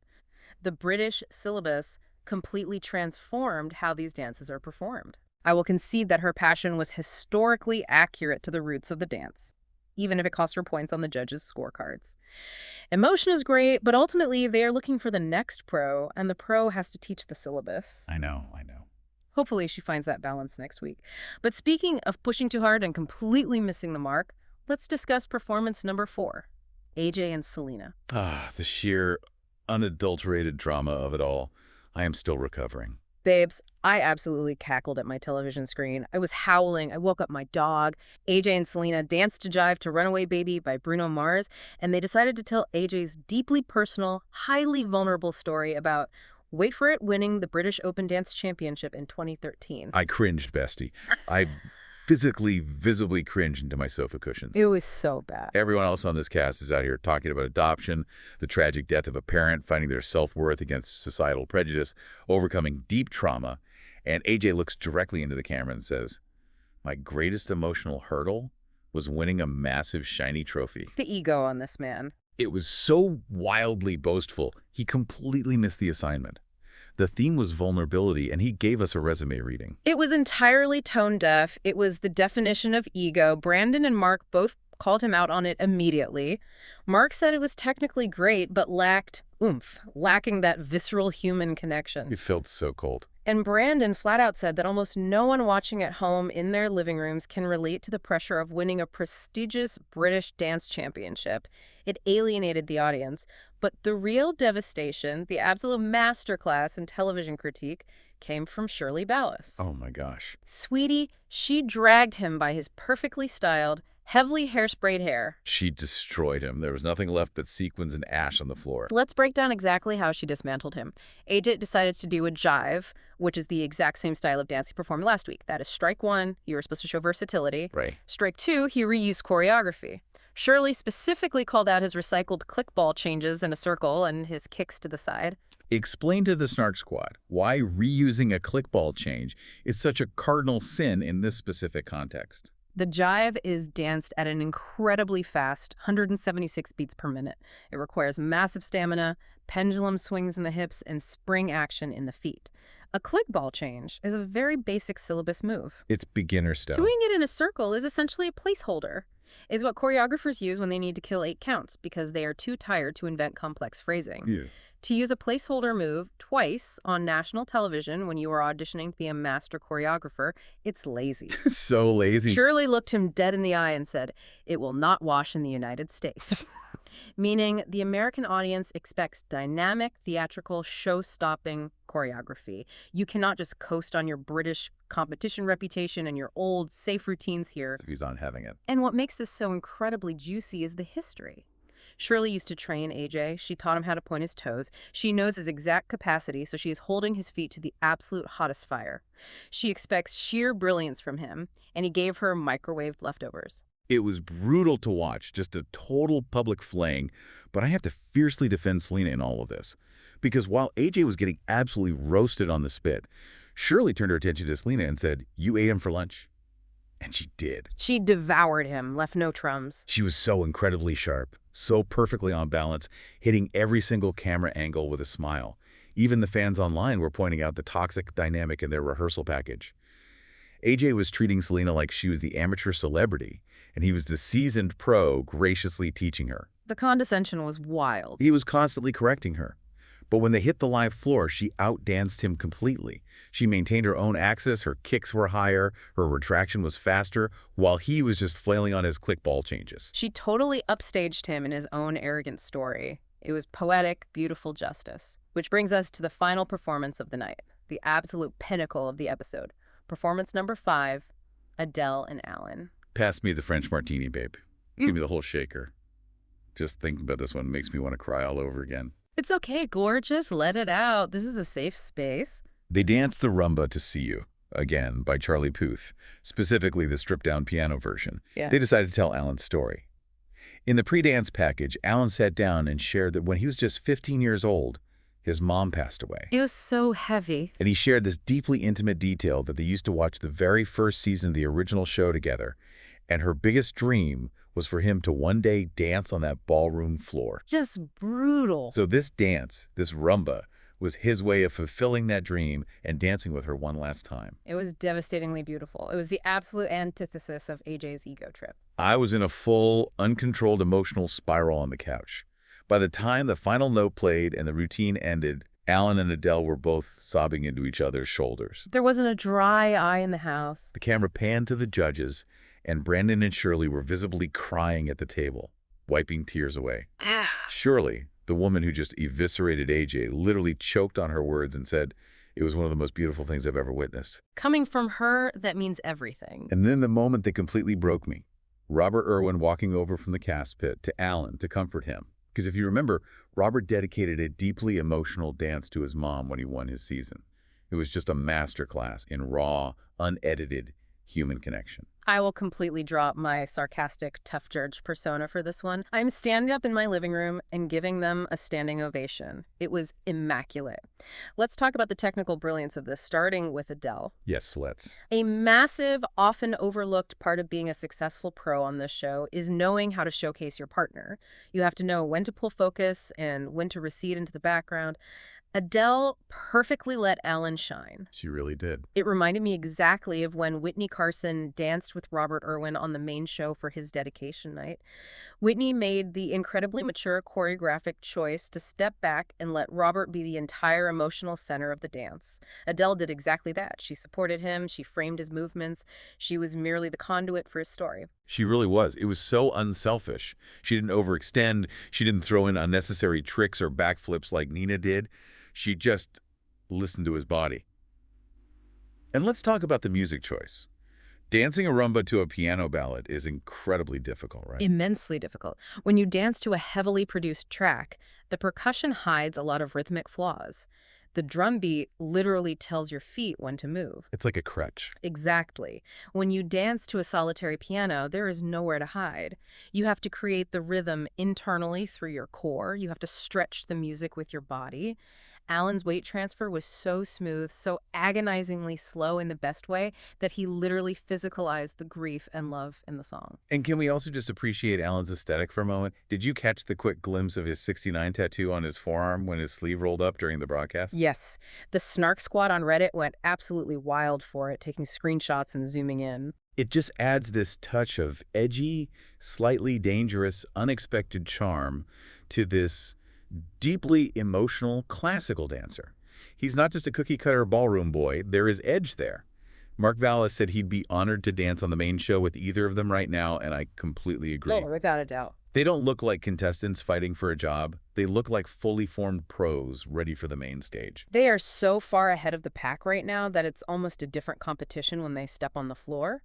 Speaker 2: The British syllabus completely transformed how these dances are performed. I will concede that her passion was historically accurate to the roots of the dance, even if it cost her points on the judges' scorecards. Emotion is great, but ultimately they are looking for the next pro, and the pro has to teach the syllabus.
Speaker 1: I know, I know.
Speaker 2: Hopefully she finds that balance next week. But speaking of pushing too hard and completely missing the mark, let's discuss performance number 4, AJ and Selena.
Speaker 1: The sheer, unadulterated drama of it all. I am still recovering.
Speaker 2: Babes, I absolutely cackled at my television screen. I was howling. I woke up my dog. AJ and Selena danced to Jive to Runaway Baby by Bruno Mars, and they decided to tell AJ's deeply personal, highly vulnerable story about, wait for it, winning the British Open Dance Championship in 2013.
Speaker 1: I cringed, bestie. I physically, visibly cringed into my sofa cushions.
Speaker 2: It was so bad.
Speaker 1: Everyone else on this cast is out here talking about adoption, the tragic death of a parent, finding their self-worth against societal prejudice, overcoming deep trauma, and AJ looks directly into the camera and says, "My greatest emotional hurdle was winning a massive, shiny trophy."
Speaker 2: The ego on this man.
Speaker 1: It was so wildly boastful, he completely missed the assignment. The theme was vulnerability, and he gave us a resume reading.
Speaker 2: It was entirely tone deaf. It was the definition of ego. Brandon and Mark both called him out on it immediately. Mark said it was technically great, but lacked oomph, lacking that visceral human connection.
Speaker 1: It felt so cold.
Speaker 2: And Brandon flat out said that almost no one watching at home in their living rooms can relate to the pressure of winning a prestigious British dance championship. It alienated the audience. But the real devastation, the absolute masterclass in television critique, came from Shirley Ballas.
Speaker 1: Oh my gosh.
Speaker 2: Sweetie, she dragged him by his perfectly styled, heavily hairsprayed hair.
Speaker 1: She destroyed him. There was nothing left but sequins and ash on the floor.
Speaker 2: Let's break down exactly how she dismantled him. AJ decided to do a jive, which is the exact same style of dance he performed last week. That is strike 1, you were supposed to show versatility.
Speaker 1: Right.
Speaker 2: Strike 2, he reused choreography. Shirley specifically called out his recycled clickball changes in a circle and his kicks to the side.
Speaker 1: Explain to the Snark Squad why reusing a clickball change is such a cardinal sin in this specific context.
Speaker 2: The jive is danced at an incredibly fast 176 beats per minute. It requires massive stamina, pendulum swings in the hips, and spring action in the feet. A clickball change is a very basic syllabus move.
Speaker 1: It's beginner stuff.
Speaker 2: Doing it in a circle is essentially a placeholder. Is what choreographers use when they need to kill 8 counts because they are too tired to invent complex phrasing.
Speaker 1: Yeah.
Speaker 2: To use a placeholder move twice on national television when you are auditioning to be a master choreographer, it's lazy.
Speaker 1: So lazy.
Speaker 2: Shirley looked him dead in the eye and said, "It will not wash in the United States." Meaning the American audience expects dynamic, theatrical, show-stopping choreography. You cannot just coast on your British competition reputation and your old, safe routines here.
Speaker 1: He's on having it.
Speaker 2: And what makes this so incredibly juicy is the history. Shirley used to train AJ. She taught him how to point his toes. She knows his exact capacity, so she is holding his feet to the absolute hottest fire. She expects sheer brilliance from him, and he gave her microwaved leftovers.
Speaker 1: It was brutal to watch, just a total public flaying, but I have to fiercely defend Selena in all of this. Because while AJ was getting absolutely roasted on the spit, Shirley turned her attention to Selena and said, "You ate him for lunch?" And she did.
Speaker 2: She devoured him, left no crumbs.
Speaker 1: She was so incredibly sharp, so perfectly on balance, hitting every single camera angle with a smile. Even the fans online were pointing out the toxic dynamic in their rehearsal package. AJ was treating Selena like she was the amateur celebrity, and he was the seasoned pro graciously teaching her.
Speaker 2: The condescension was wild.
Speaker 1: He was constantly correcting her. But when they hit the live floor, she outdanced him completely. She maintained her own axis, her kicks were higher, her retraction was faster, while he was just flailing on his clickball changes.
Speaker 2: She totally upstaged him in his own arrogant story. It was poetic, beautiful justice. Which brings us to the final performance of the night, the absolute pinnacle of the episode. Performance number 5, Adele and Alan.
Speaker 1: Pass me the French martini, babe. Give me the whole shaker. Just thinking about this one makes me want to cry all over again.
Speaker 2: It's okay, gorgeous. Let it out. This is a safe space.
Speaker 1: They danced the Rumba to See You, again by Charlie Puth, specifically the stripped-down piano version.
Speaker 2: Yeah.
Speaker 1: They decided to tell Alan's story. In the pre-dance package, Alan sat down and shared that when he was just 15 years old, his mom passed away.
Speaker 2: It was so heavy.
Speaker 1: And he shared this deeply intimate detail that they used to watch the very first season of the original show together, and her biggest dream was for him to one day dance on that ballroom floor.
Speaker 2: Just brutal.
Speaker 1: So this dance, this rumba, was his way of fulfilling that dream and dancing with her one last time.
Speaker 2: It was devastatingly beautiful. It was the absolute antithesis of AJ's ego trip.
Speaker 1: I was in a full, uncontrolled emotional spiral on the couch. By the time the final note played and the routine ended, Alan and Adele were both sobbing into each other's shoulders.
Speaker 2: There wasn't a dry eye in the house.
Speaker 1: The camera panned to the judges, and Brandon and Shirley were visibly crying at the table, wiping tears away. Shirley, the woman who just eviscerated AJ, literally choked on her words and said, "It was one of the most beautiful things I've ever witnessed."
Speaker 2: Coming from her, that means everything.
Speaker 1: And then the moment that completely broke me, Robert Irwin walking over from the cast pit to Alan to comfort him. Because if you remember, Robert dedicated a deeply emotional dance to his mom when he won his season. It was just a masterclass in raw, unedited human connection.
Speaker 2: I will completely drop my sarcastic, tough judge persona for this one. I'm standing up in my living room and giving them a standing ovation. It was immaculate. Let's talk about the technical brilliance of this, starting with Adele.
Speaker 1: Yes, let's.
Speaker 2: A massive, often overlooked part of being a successful pro on this show is knowing how to showcase your partner. You have to know when to pull focus and when to recede into the background. Adele perfectly let Alan shine.
Speaker 1: She really did.
Speaker 2: It reminded me exactly of when Whitney Carson danced with Robert Irwin on the main show for his dedication night. Whitney made the incredibly mature choreographic choice to step back and let Robert be the entire emotional center of the dance. Adele did exactly that. She supported him, she framed his movements, she was merely the conduit for his story.
Speaker 1: She really was. It was so unselfish. She didn't overextend. She didn't throw in unnecessary tricks or backflips like Nina did. She just listened to his body. And let's talk about the music choice. Dancing a rumba to a piano ballad is incredibly difficult, right?
Speaker 2: Immensely difficult. When you dance to a heavily produced track, the percussion hides a lot of rhythmic flaws. The drum beat literally tells your feet when to move.
Speaker 1: It's like a crutch.
Speaker 2: Exactly. When you dance to a solitary piano, there is nowhere to hide. You have to create the rhythm internally through your core. You have to stretch the music with your body. Alan's weight transfer was so smooth, so agonizingly slow in the best way, that he literally physicalized the grief and love in the song.
Speaker 1: And can we also just appreciate Alan's aesthetic for a moment? Did you catch the quick glimpse of his 69 tattoo on his forearm when his sleeve rolled up during the broadcast?
Speaker 2: Yes. The Snark Squad on Reddit went absolutely wild for it, taking screenshots and zooming in.
Speaker 1: It just adds this touch of edgy, slightly dangerous, unexpected charm to this deeply emotional classical dancer. He's not just a cookie-cutter ballroom boy. There is edge there. Mark Ballas said he'd be honored to dance on the main show with either of them right now, and I completely agree.
Speaker 2: Oh, without a doubt.
Speaker 1: They don't look like contestants fighting for a job. They look like fully formed pros ready for the main stage.
Speaker 2: They are so far ahead of the pack right now that it's almost a different competition when they step on the floor,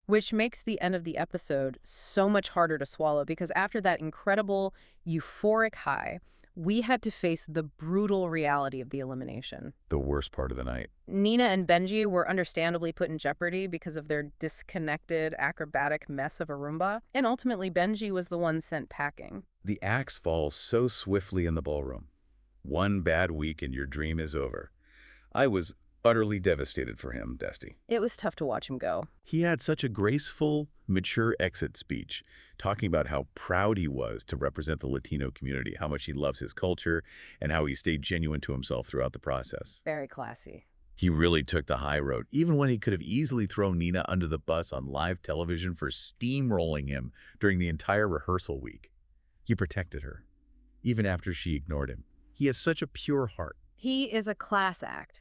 Speaker 2: which makes the end of the episode so much harder to swallow, because after that incredible, euphoric high, we had to face the brutal reality of the elimination.
Speaker 1: The worst part of the night.
Speaker 2: Nina and Benji were understandably put in jeopardy because of their disconnected, acrobatic mess of a Rumba, and ultimately Benji was the one sent packing.
Speaker 1: The axe falls so swiftly in the ballroom. One bad week and your dream is over. I was utterly devastated for him, Dusty.
Speaker 2: It was tough to watch him go.
Speaker 1: He had such a graceful, mature exit speech, talking about how proud he was to represent the Latino community, how much he loves his culture, and how he stayed genuine to himself throughout the process.
Speaker 2: Very classy.
Speaker 1: He really took the high road, even when he could have easily thrown Nina under the bus on live television for steamrolling him during the entire rehearsal week. He protected her, even after she ignored him. He has such a pure heart.
Speaker 2: He is a class act.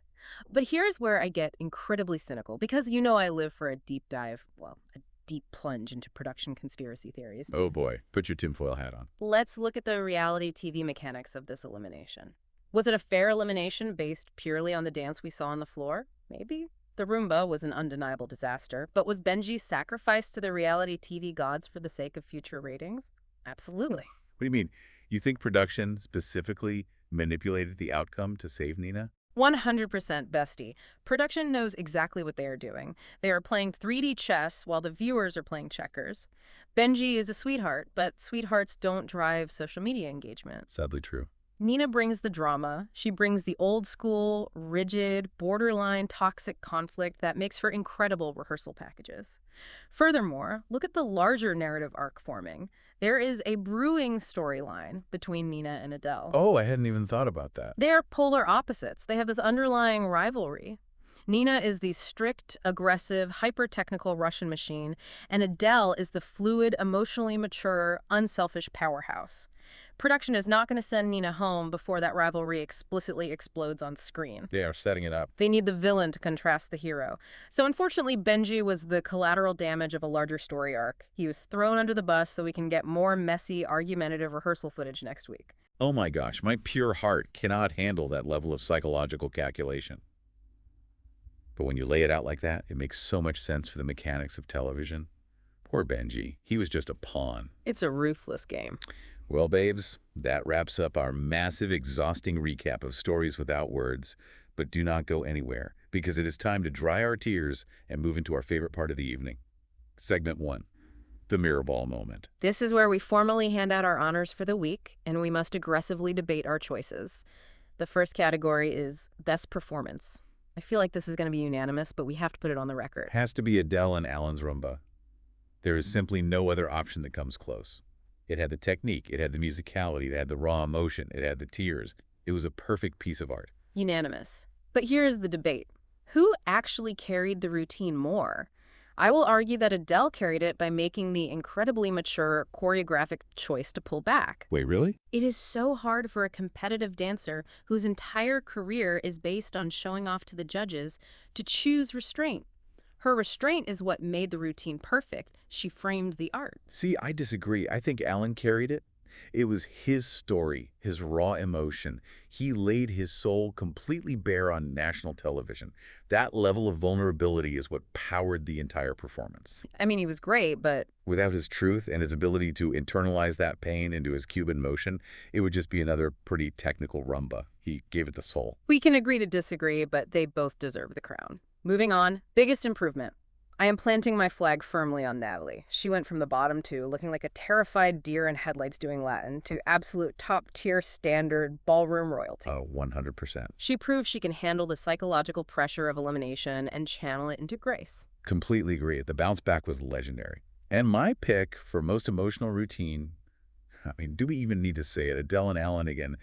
Speaker 2: But here's where I get incredibly cynical, because you know I live for a deep dive, well, a deep plunge into production conspiracy theories.
Speaker 1: Oh boy, put your tinfoil hat on.
Speaker 2: Let's look at the reality TV mechanics of this elimination. Was it a fair elimination based purely on the dance we saw on the floor? Maybe. The Rumba was an undeniable disaster, but was Benji sacrificed to the reality TV gods for the sake of future ratings? Absolutely.
Speaker 1: What do you mean? You think production specifically manipulated the outcome to save Nina?
Speaker 2: 100% bestie. Production knows exactly what they are doing. They are playing 3D chess while the viewers are playing checkers. Benji is a sweetheart, but sweethearts don't drive social media engagement.
Speaker 1: Sadly true.
Speaker 2: Nina brings the drama. She brings the old school, rigid, borderline toxic conflict that makes for incredible rehearsal packages. Furthermore, look at the larger narrative arc forming. There is a brewing storyline between Nina and Adele.
Speaker 1: Oh, I hadn't even thought about that.
Speaker 2: They're polar opposites. They have this underlying rivalry. Nina is the strict, aggressive, hyper-technical Russian machine, and Adele is the fluid, emotionally mature, unselfish powerhouse. Production is not going to send Nina home before that rivalry explicitly explodes on screen.
Speaker 1: They are setting it up.
Speaker 2: They need the villain to contrast the hero. So unfortunately, Benji was the collateral damage of a larger story arc. He was thrown under the bus so we can get more messy, argumentative rehearsal footage next week.
Speaker 1: Oh my gosh, my pure heart cannot handle that level of psychological calculation. But when you lay it out like that, it makes so much sense for the mechanics of television. Poor Benji. He was just a pawn.
Speaker 2: It's a ruthless game.
Speaker 1: Well, babes, that wraps up our massive, exhausting recap of Stories Without Words. But do not go anywhere, because it is time to dry our tears and move into our favorite part of the evening. Segment 1, the mirror ball moment.
Speaker 2: This is where we formally hand out our honors for the week, and we must aggressively debate our choices. The first category is Best Performance. I feel like this is going to be unanimous, but we have to put it on the record.
Speaker 1: Has to be Adele and Alan's Rumba. There is simply no other option that comes close. It had the technique, it had the musicality, it had the raw emotion, it had the tears. It was a perfect piece of art.
Speaker 2: Unanimous. But here's the debate. Who actually carried the routine more? I will argue that Adele carried it by making the incredibly mature choreographic choice to pull back.
Speaker 1: Wait, really?
Speaker 2: It is so hard for a competitive dancer whose entire career is based on showing off to the judges to choose restraint. Her restraint is what made the routine perfect. She framed the art.
Speaker 1: See, I disagree. I think Alan carried it. It was his story, his raw emotion. He laid his soul completely bare on national television. That level of vulnerability is what powered the entire performance.
Speaker 2: I mean, he was great, but
Speaker 1: Without his truth and his ability to internalize that pain into his Cuban motion, it would just be another pretty technical rumba. He gave it the soul.
Speaker 2: we can agree to disagree, but they both deserve the crown. Moving on, biggest improvement. I am planting my flag firmly on Natalie. She went from the bottom two, looking like a terrified deer in headlights doing Latin, to absolute top-tier standard ballroom royalty.
Speaker 1: 100%.
Speaker 2: She proved she can handle the psychological pressure of elimination and channel it into grace.
Speaker 1: Completely agree. The bounce back was legendary. And my pick for most emotional routine, I mean, do we even need to say it? Adele and Alan again.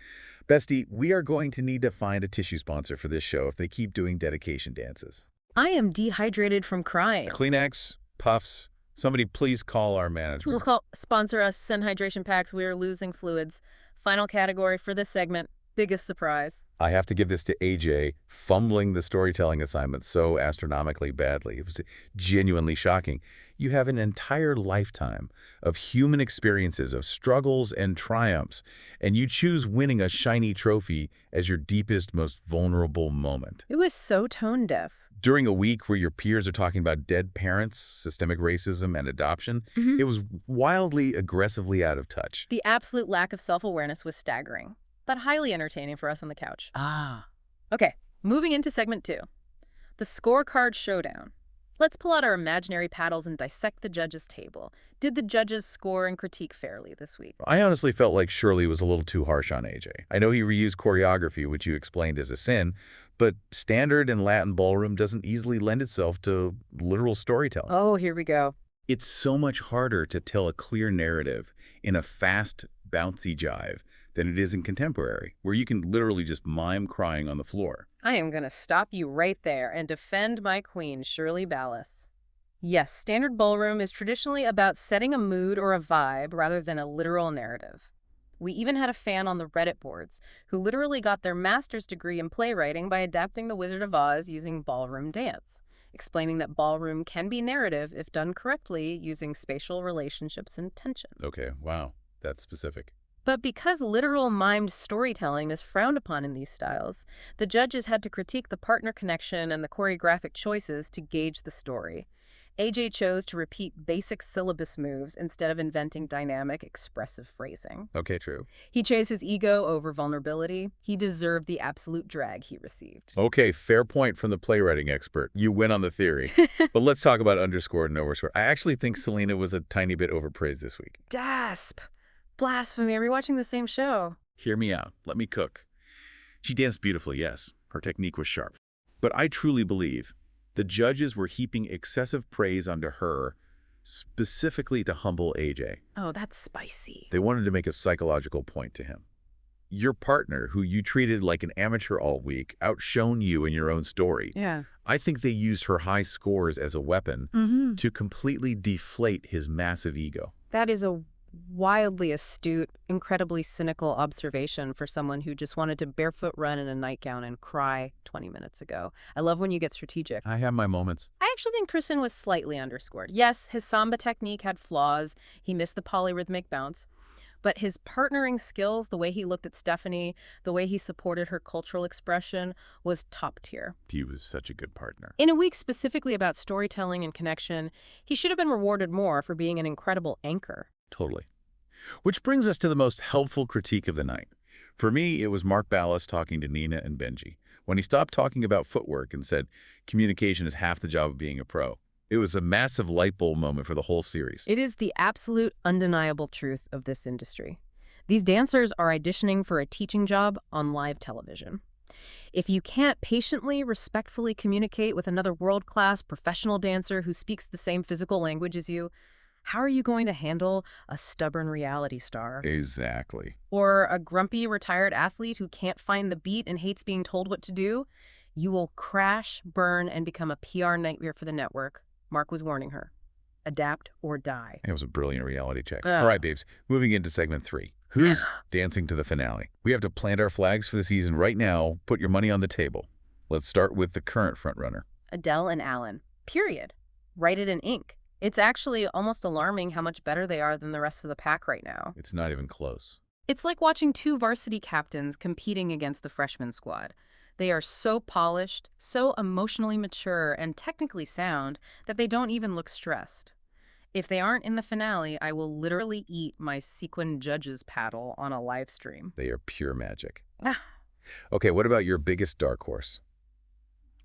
Speaker 1: Bestie, we are going to need to find a tissue sponsor for this show if they keep doing dedication dances.
Speaker 2: I am dehydrated from crying.
Speaker 1: Kleenex, puffs, somebody please call our manager.
Speaker 2: We'll call sponsor us, send hydration packs. We are losing fluids. Final category for this segment, biggest surprise.
Speaker 1: I have to give this to AJ, fumbling the storytelling assignment so astronomically badly. It was genuinely shocking. You have an entire lifetime of human experiences, of struggles and triumphs, and you choose winning a shiny trophy as your deepest, most vulnerable moment.
Speaker 2: It was so tone deaf.
Speaker 1: During a week where your peers are talking about dead parents, systemic racism, and adoption, it was wildly, aggressively out of touch.
Speaker 2: The absolute lack of self-awareness was staggering, but highly entertaining for us on the couch. Okay, moving into segment 2. The scorecard showdown. Let's pull out our imaginary paddles and dissect the judges' table. Did the judges score and critique fairly this week?
Speaker 1: I honestly felt like Shirley was a little too harsh on AJ. I know he reused choreography, which you explained as a sin, but standard and Latin ballroom doesn't easily lend itself to literal storytelling.
Speaker 2: Oh, here we go.
Speaker 1: It's so much harder to tell a clear narrative in a fast, bouncy jive than it is in contemporary, where you can literally just mime crying on the floor.
Speaker 2: I am going to stop you right there and defend my queen, Shirley Ballas. Yes, standard ballroom is traditionally about setting a mood or a vibe rather than a literal narrative. We even had a fan on the Reddit boards who literally got their master's degree in playwriting by adapting The Wizard of Oz using ballroom dance, explaining that ballroom can be narrative if done correctly using spatial relationships and tension.
Speaker 1: Okay, wow, that's specific.
Speaker 2: But because literal mimed storytelling is frowned upon in these styles, the judges had to critique the partner connection and the choreographic choices to gauge the story. AJ chose to repeat basic syllabus moves instead of inventing dynamic, expressive phrasing.
Speaker 1: Okay, true.
Speaker 2: He chose his ego over vulnerability. He deserved the absolute drag he received.
Speaker 1: Okay, fair point from the playwriting expert. You win on the theory. But let's talk about underscored and overscored. I actually think Selena was a tiny bit overpraised this week.
Speaker 2: Gasp! Blasphemy, are we watching the same show?
Speaker 1: Hear me out. Let me cook. She danced beautifully, yes. Her technique was sharp. But I truly believe the judges were heaping excessive praise onto her, specifically to humble AJ.
Speaker 2: Oh, that's spicy.
Speaker 1: They wanted to make a psychological point to him. Your partner, who you treated like an amateur all week, outshone you in your own story.
Speaker 2: Yeah.
Speaker 1: I think they used her high scores as a weapon to completely deflate his massive ego.
Speaker 2: That is a wildly astute, incredibly cynical observation for someone who just wanted to barefoot run in a nightgown and cry 20 minutes ago. I love when you get strategic.
Speaker 1: I have my moments.
Speaker 2: I actually think Kristen was slightly underscored. Yes, his samba technique had flaws. He missed the polyrhythmic bounce. But his partnering skills, the way he looked at Stephanie, the way he supported her cultural expression, was top tier.
Speaker 1: He was such a good partner.
Speaker 2: In a week specifically about storytelling and connection, he should have been rewarded more for being an incredible anchor.
Speaker 1: Totally. Which brings us to the most helpful critique of the night. For me, it was Mark Ballas talking to Nina and Benji. When he stopped talking about footwork and said, communication is half the job of being a pro. It was a massive light bulb moment for the whole series.
Speaker 2: It is the absolute undeniable truth of this industry. These dancers are auditioning for a teaching job on live television. If you can't patiently, respectfully communicate with another world-class professional dancer who speaks the same physical language as you, how are you going to handle a stubborn reality star?
Speaker 1: Exactly.
Speaker 2: Or a grumpy retired athlete who can't find the beat and hates being told what to do? You will crash, burn, and become a PR nightmare for the network. Mark was warning her. Adapt or die.
Speaker 1: It was a brilliant reality check. All right, babes, moving into segment 3. Who's dancing to the finale? We have to plant our flags for the season right now. Put your money on the table. Let's start with the current frontrunner.
Speaker 2: Adele and Alan. Period. Write it in ink. It's actually almost alarming how much better they are than the rest of the pack right now.
Speaker 1: It's not even close.
Speaker 2: It's like watching two varsity captains competing against the freshman squad. They are so polished, so emotionally mature, and technically sound that they don't even look stressed. If they aren't in the finale, I will literally eat my sequin judge's paddle on a live stream.
Speaker 1: They are pure magic. Okay, what about your biggest dark horse?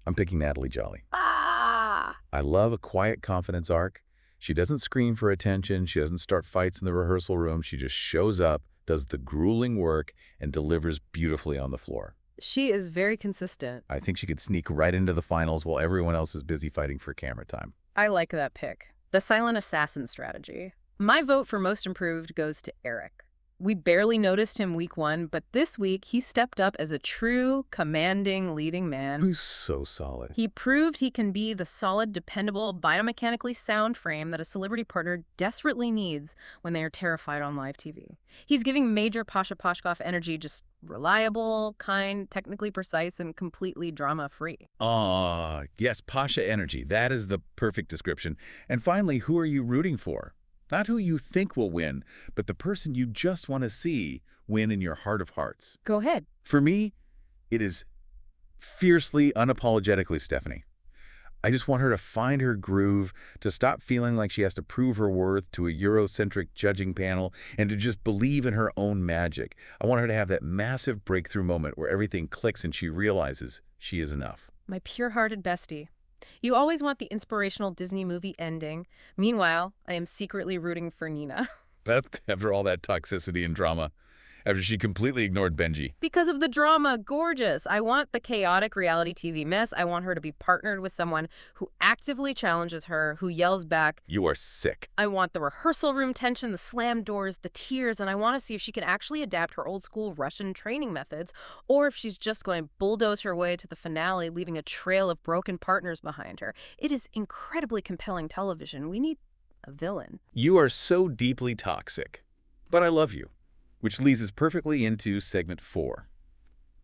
Speaker 1: I'm picking Natalie Jolley. I love a quiet confidence arc. She doesn't scream for attention. She doesn't start fights in the rehearsal room. She just shows up, does the grueling work, and delivers beautifully on the floor.
Speaker 2: She is very consistent.
Speaker 1: I think she could sneak right into the finals while everyone else is busy fighting for camera time.
Speaker 2: I like that pick. The silent assassin strategy. My vote for most improved goes to Erik. We barely noticed him week 1, but this week he stepped up as a true, commanding, leading man.
Speaker 1: Who's so solid.
Speaker 2: He proved he can be the solid, dependable, biomechanically sound frame that a celebrity partner desperately needs when they are terrified on live TV. He's giving major Pasha Pashkov energy, just reliable, kind, technically precise, and completely drama-free.
Speaker 1: Yes, Pasha energy. That is the perfect description. And finally, who are you rooting for? Not who you think will win, but the person you just want to see win in your heart of hearts.
Speaker 2: Go ahead.
Speaker 1: For me, it is fiercely, unapologetically Stephanie. I just want her to find her groove, to stop feeling like she has to prove her worth to a Eurocentric judging panel, and to just believe in her own magic. I want her to have that massive breakthrough moment where everything clicks and she realizes she is enough.
Speaker 2: My pure-hearted bestie. You always want the inspirational Disney movie ending. Meanwhile, I am secretly rooting for Nina.
Speaker 1: After all that toxicity and drama, after she completely ignored Benji.
Speaker 2: Because of the drama, gorgeous. I want the chaotic reality TV mess. I want her to be partnered with someone who actively challenges her, who yells back,
Speaker 1: "You are sick."
Speaker 2: I want the rehearsal room tension, the slammed doors, the tears, and I want to see if she can actually adapt her old school Russian training methods, or if she's just going to bulldoze her way to the finale, leaving a trail of broken partners behind her. It is incredibly compelling television. We need a villain.
Speaker 1: You are so deeply toxic, but I love you. Which leads us perfectly into segment 4.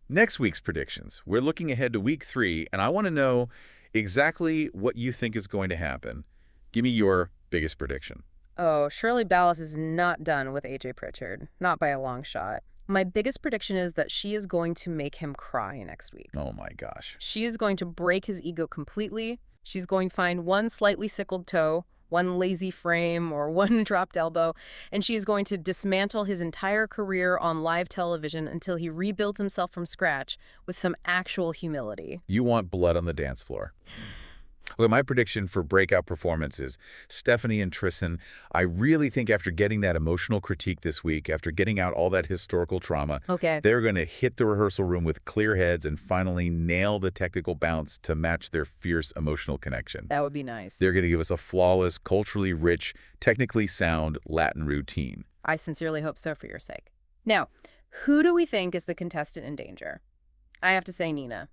Speaker 1: Next week's predictions. We're looking ahead to week 3, and I want to know exactly what you think is going to happen. Give me your biggest prediction.
Speaker 2: Oh, Shirley Ballas is not done with AJ Pritchard. Not by a long shot. My biggest prediction is that she is going to make him cry next week.
Speaker 1: Oh my gosh.
Speaker 2: She is going to break his ego completely. She's going to find one slightly sickled toe, one lazy frame, or one dropped elbow, and she is going to dismantle his entire career on live television until he rebuilds himself from scratch with some actual humility.
Speaker 1: You want blood on the dance floor. Well, my prediction for breakout performances, Stephanie and Tristan, I really think after getting that emotional critique this week, after getting out all that historical trauma,
Speaker 2: Okay.
Speaker 1: they're going to hit the rehearsal room with clear heads and finally nail the technical bounce to match their fierce emotional connection.
Speaker 2: That would be nice.
Speaker 1: They're going to give us a flawless, culturally rich, technically sound Latin routine.
Speaker 2: I sincerely hope so for your sake. Now, who do we think is the contestant in danger? I have to say Nina.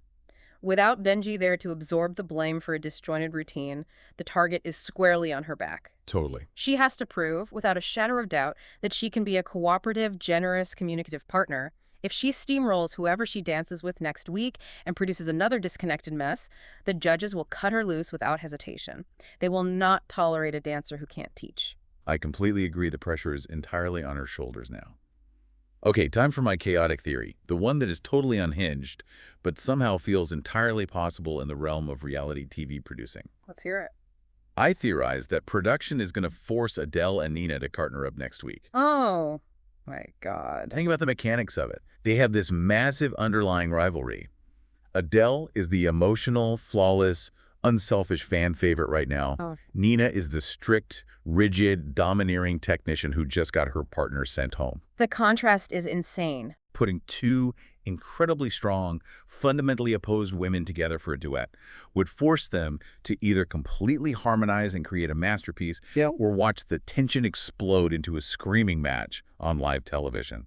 Speaker 2: Without Benji there to absorb the blame for a disjointed routine, the target is squarely on her back.
Speaker 1: Totally.
Speaker 2: She has to prove, without a shadow of doubt, that she can be a cooperative, generous, communicative partner. If she steamrolls whoever she dances with next week and produces another disconnected mess, the judges will cut her loose without hesitation. They will not tolerate a dancer who can't teach.
Speaker 1: I completely agree the pressure is entirely on her shoulders now. Okay, time for my chaotic theory, the one that is totally unhinged, but somehow feels entirely possible in the realm of reality TV producing.
Speaker 2: Let's hear it.
Speaker 1: I theorize that production is going to force Adele and Nina to partner up next week.
Speaker 2: Oh, my God.
Speaker 1: Think about the mechanics of it. They have this massive underlying rivalry. Adele is the emotional, flawless, unselfish fan favorite right now.
Speaker 2: Oh.
Speaker 1: Nina is the strict, rigid, domineering technician who just got her partner sent home.
Speaker 2: The contrast is insane.
Speaker 1: Putting two incredibly strong, fundamentally opposed women together for a duet would force them to either completely harmonize and create a masterpiece or watch the tension explode into a screaming match on live television.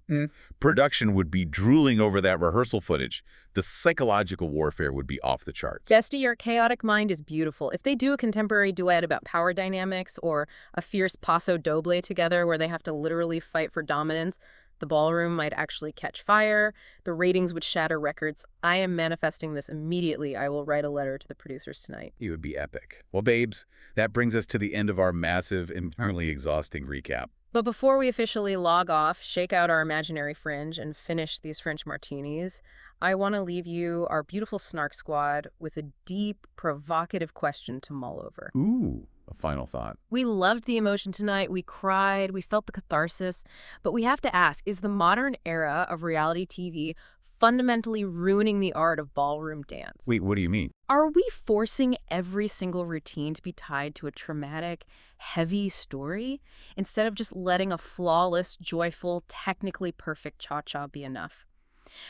Speaker 1: Production would be drooling over that rehearsal footage. The psychological warfare would be off the charts.
Speaker 2: Bestie, your chaotic mind is beautiful. If they do a contemporary duet about power dynamics or a fierce paso doble together where they have to literally fight for dominance, the ballroom might actually catch fire. The ratings would shatter records. I am manifesting this immediately. I will write a letter to the producers tonight.
Speaker 1: It would be epic. Well, babes, that brings us to the end of our massive, internally exhausting recap.
Speaker 2: But before we officially log off, shake out our imaginary fringe, and finish these French martinis, I want to leave you, our beautiful Snark Squad, with a deep, provocative question to mull over.
Speaker 1: Ooh, a final thought.
Speaker 2: We loved the emotion tonight. We cried. We felt the catharsis. But we have to ask, is the modern era of reality TV fundamentally ruining the art of ballroom dance?
Speaker 1: Wait, what do you mean?
Speaker 2: Are we forcing every single routine to be tied to a traumatic, heavy story instead of just letting a flawless, joyful, technically perfect cha-cha be enough?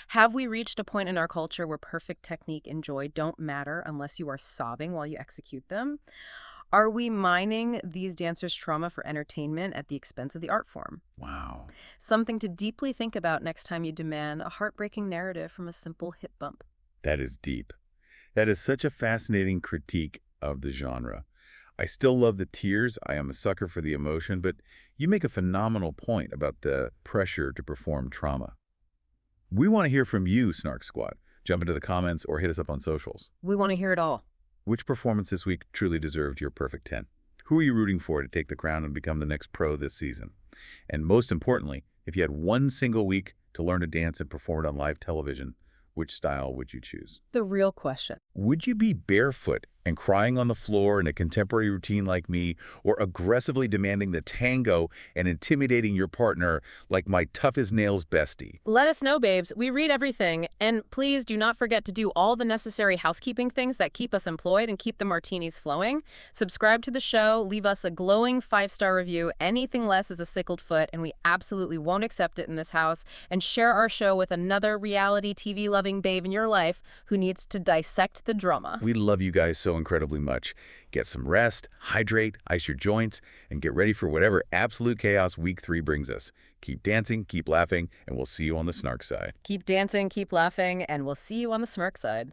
Speaker 2: Have we reached a point in our culture where perfect technique and joy don't matter unless you are sobbing while you execute them? Are we mining these dancers' trauma for entertainment at the expense of the art form?
Speaker 1: Wow.
Speaker 2: Something to deeply think about next time you demand a heartbreaking narrative from a simple hip bump.
Speaker 1: That is deep. That is such a fascinating critique of the genre. I still love the tears. I am a sucker for the emotion, but you make a phenomenal point about the pressure to perform trauma. We want to hear from you, Snark Squad. Jump into the comments or hit us up on socials.
Speaker 2: We want to hear it all.
Speaker 1: Which performance this week truly deserved your perfect 10? Who are you rooting for to take the crown and become the next pro this season? And most importantly, if you had one single week to learn to dance and perform it on live television, which style would you choose?
Speaker 2: The real question.
Speaker 1: Would you be barefoot and crying on the floor in a contemporary routine like me, or aggressively demanding the tango and intimidating your partner like my tough-as-nails bestie?
Speaker 2: Let us know, babes. We read everything. And please do not forget to do all the necessary housekeeping things that keep us employed and keep the martinis flowing. Subscribe to the show. Leave us a glowing 5-star review. Anything less is a sickled foot, and we absolutely won't accept it in this house. And share our show with another reality TV-loving babe in your life who needs to dissect the drama.
Speaker 1: We love you guys so incredibly much. Get some rest, hydrate, ice your joints, and get ready for whatever absolute chaos week 3 brings us. Keep dancing, keep laughing, and we'll see you on the snark side.
Speaker 2: Keep dancing, keep laughing, and we'll see you on the smirk side.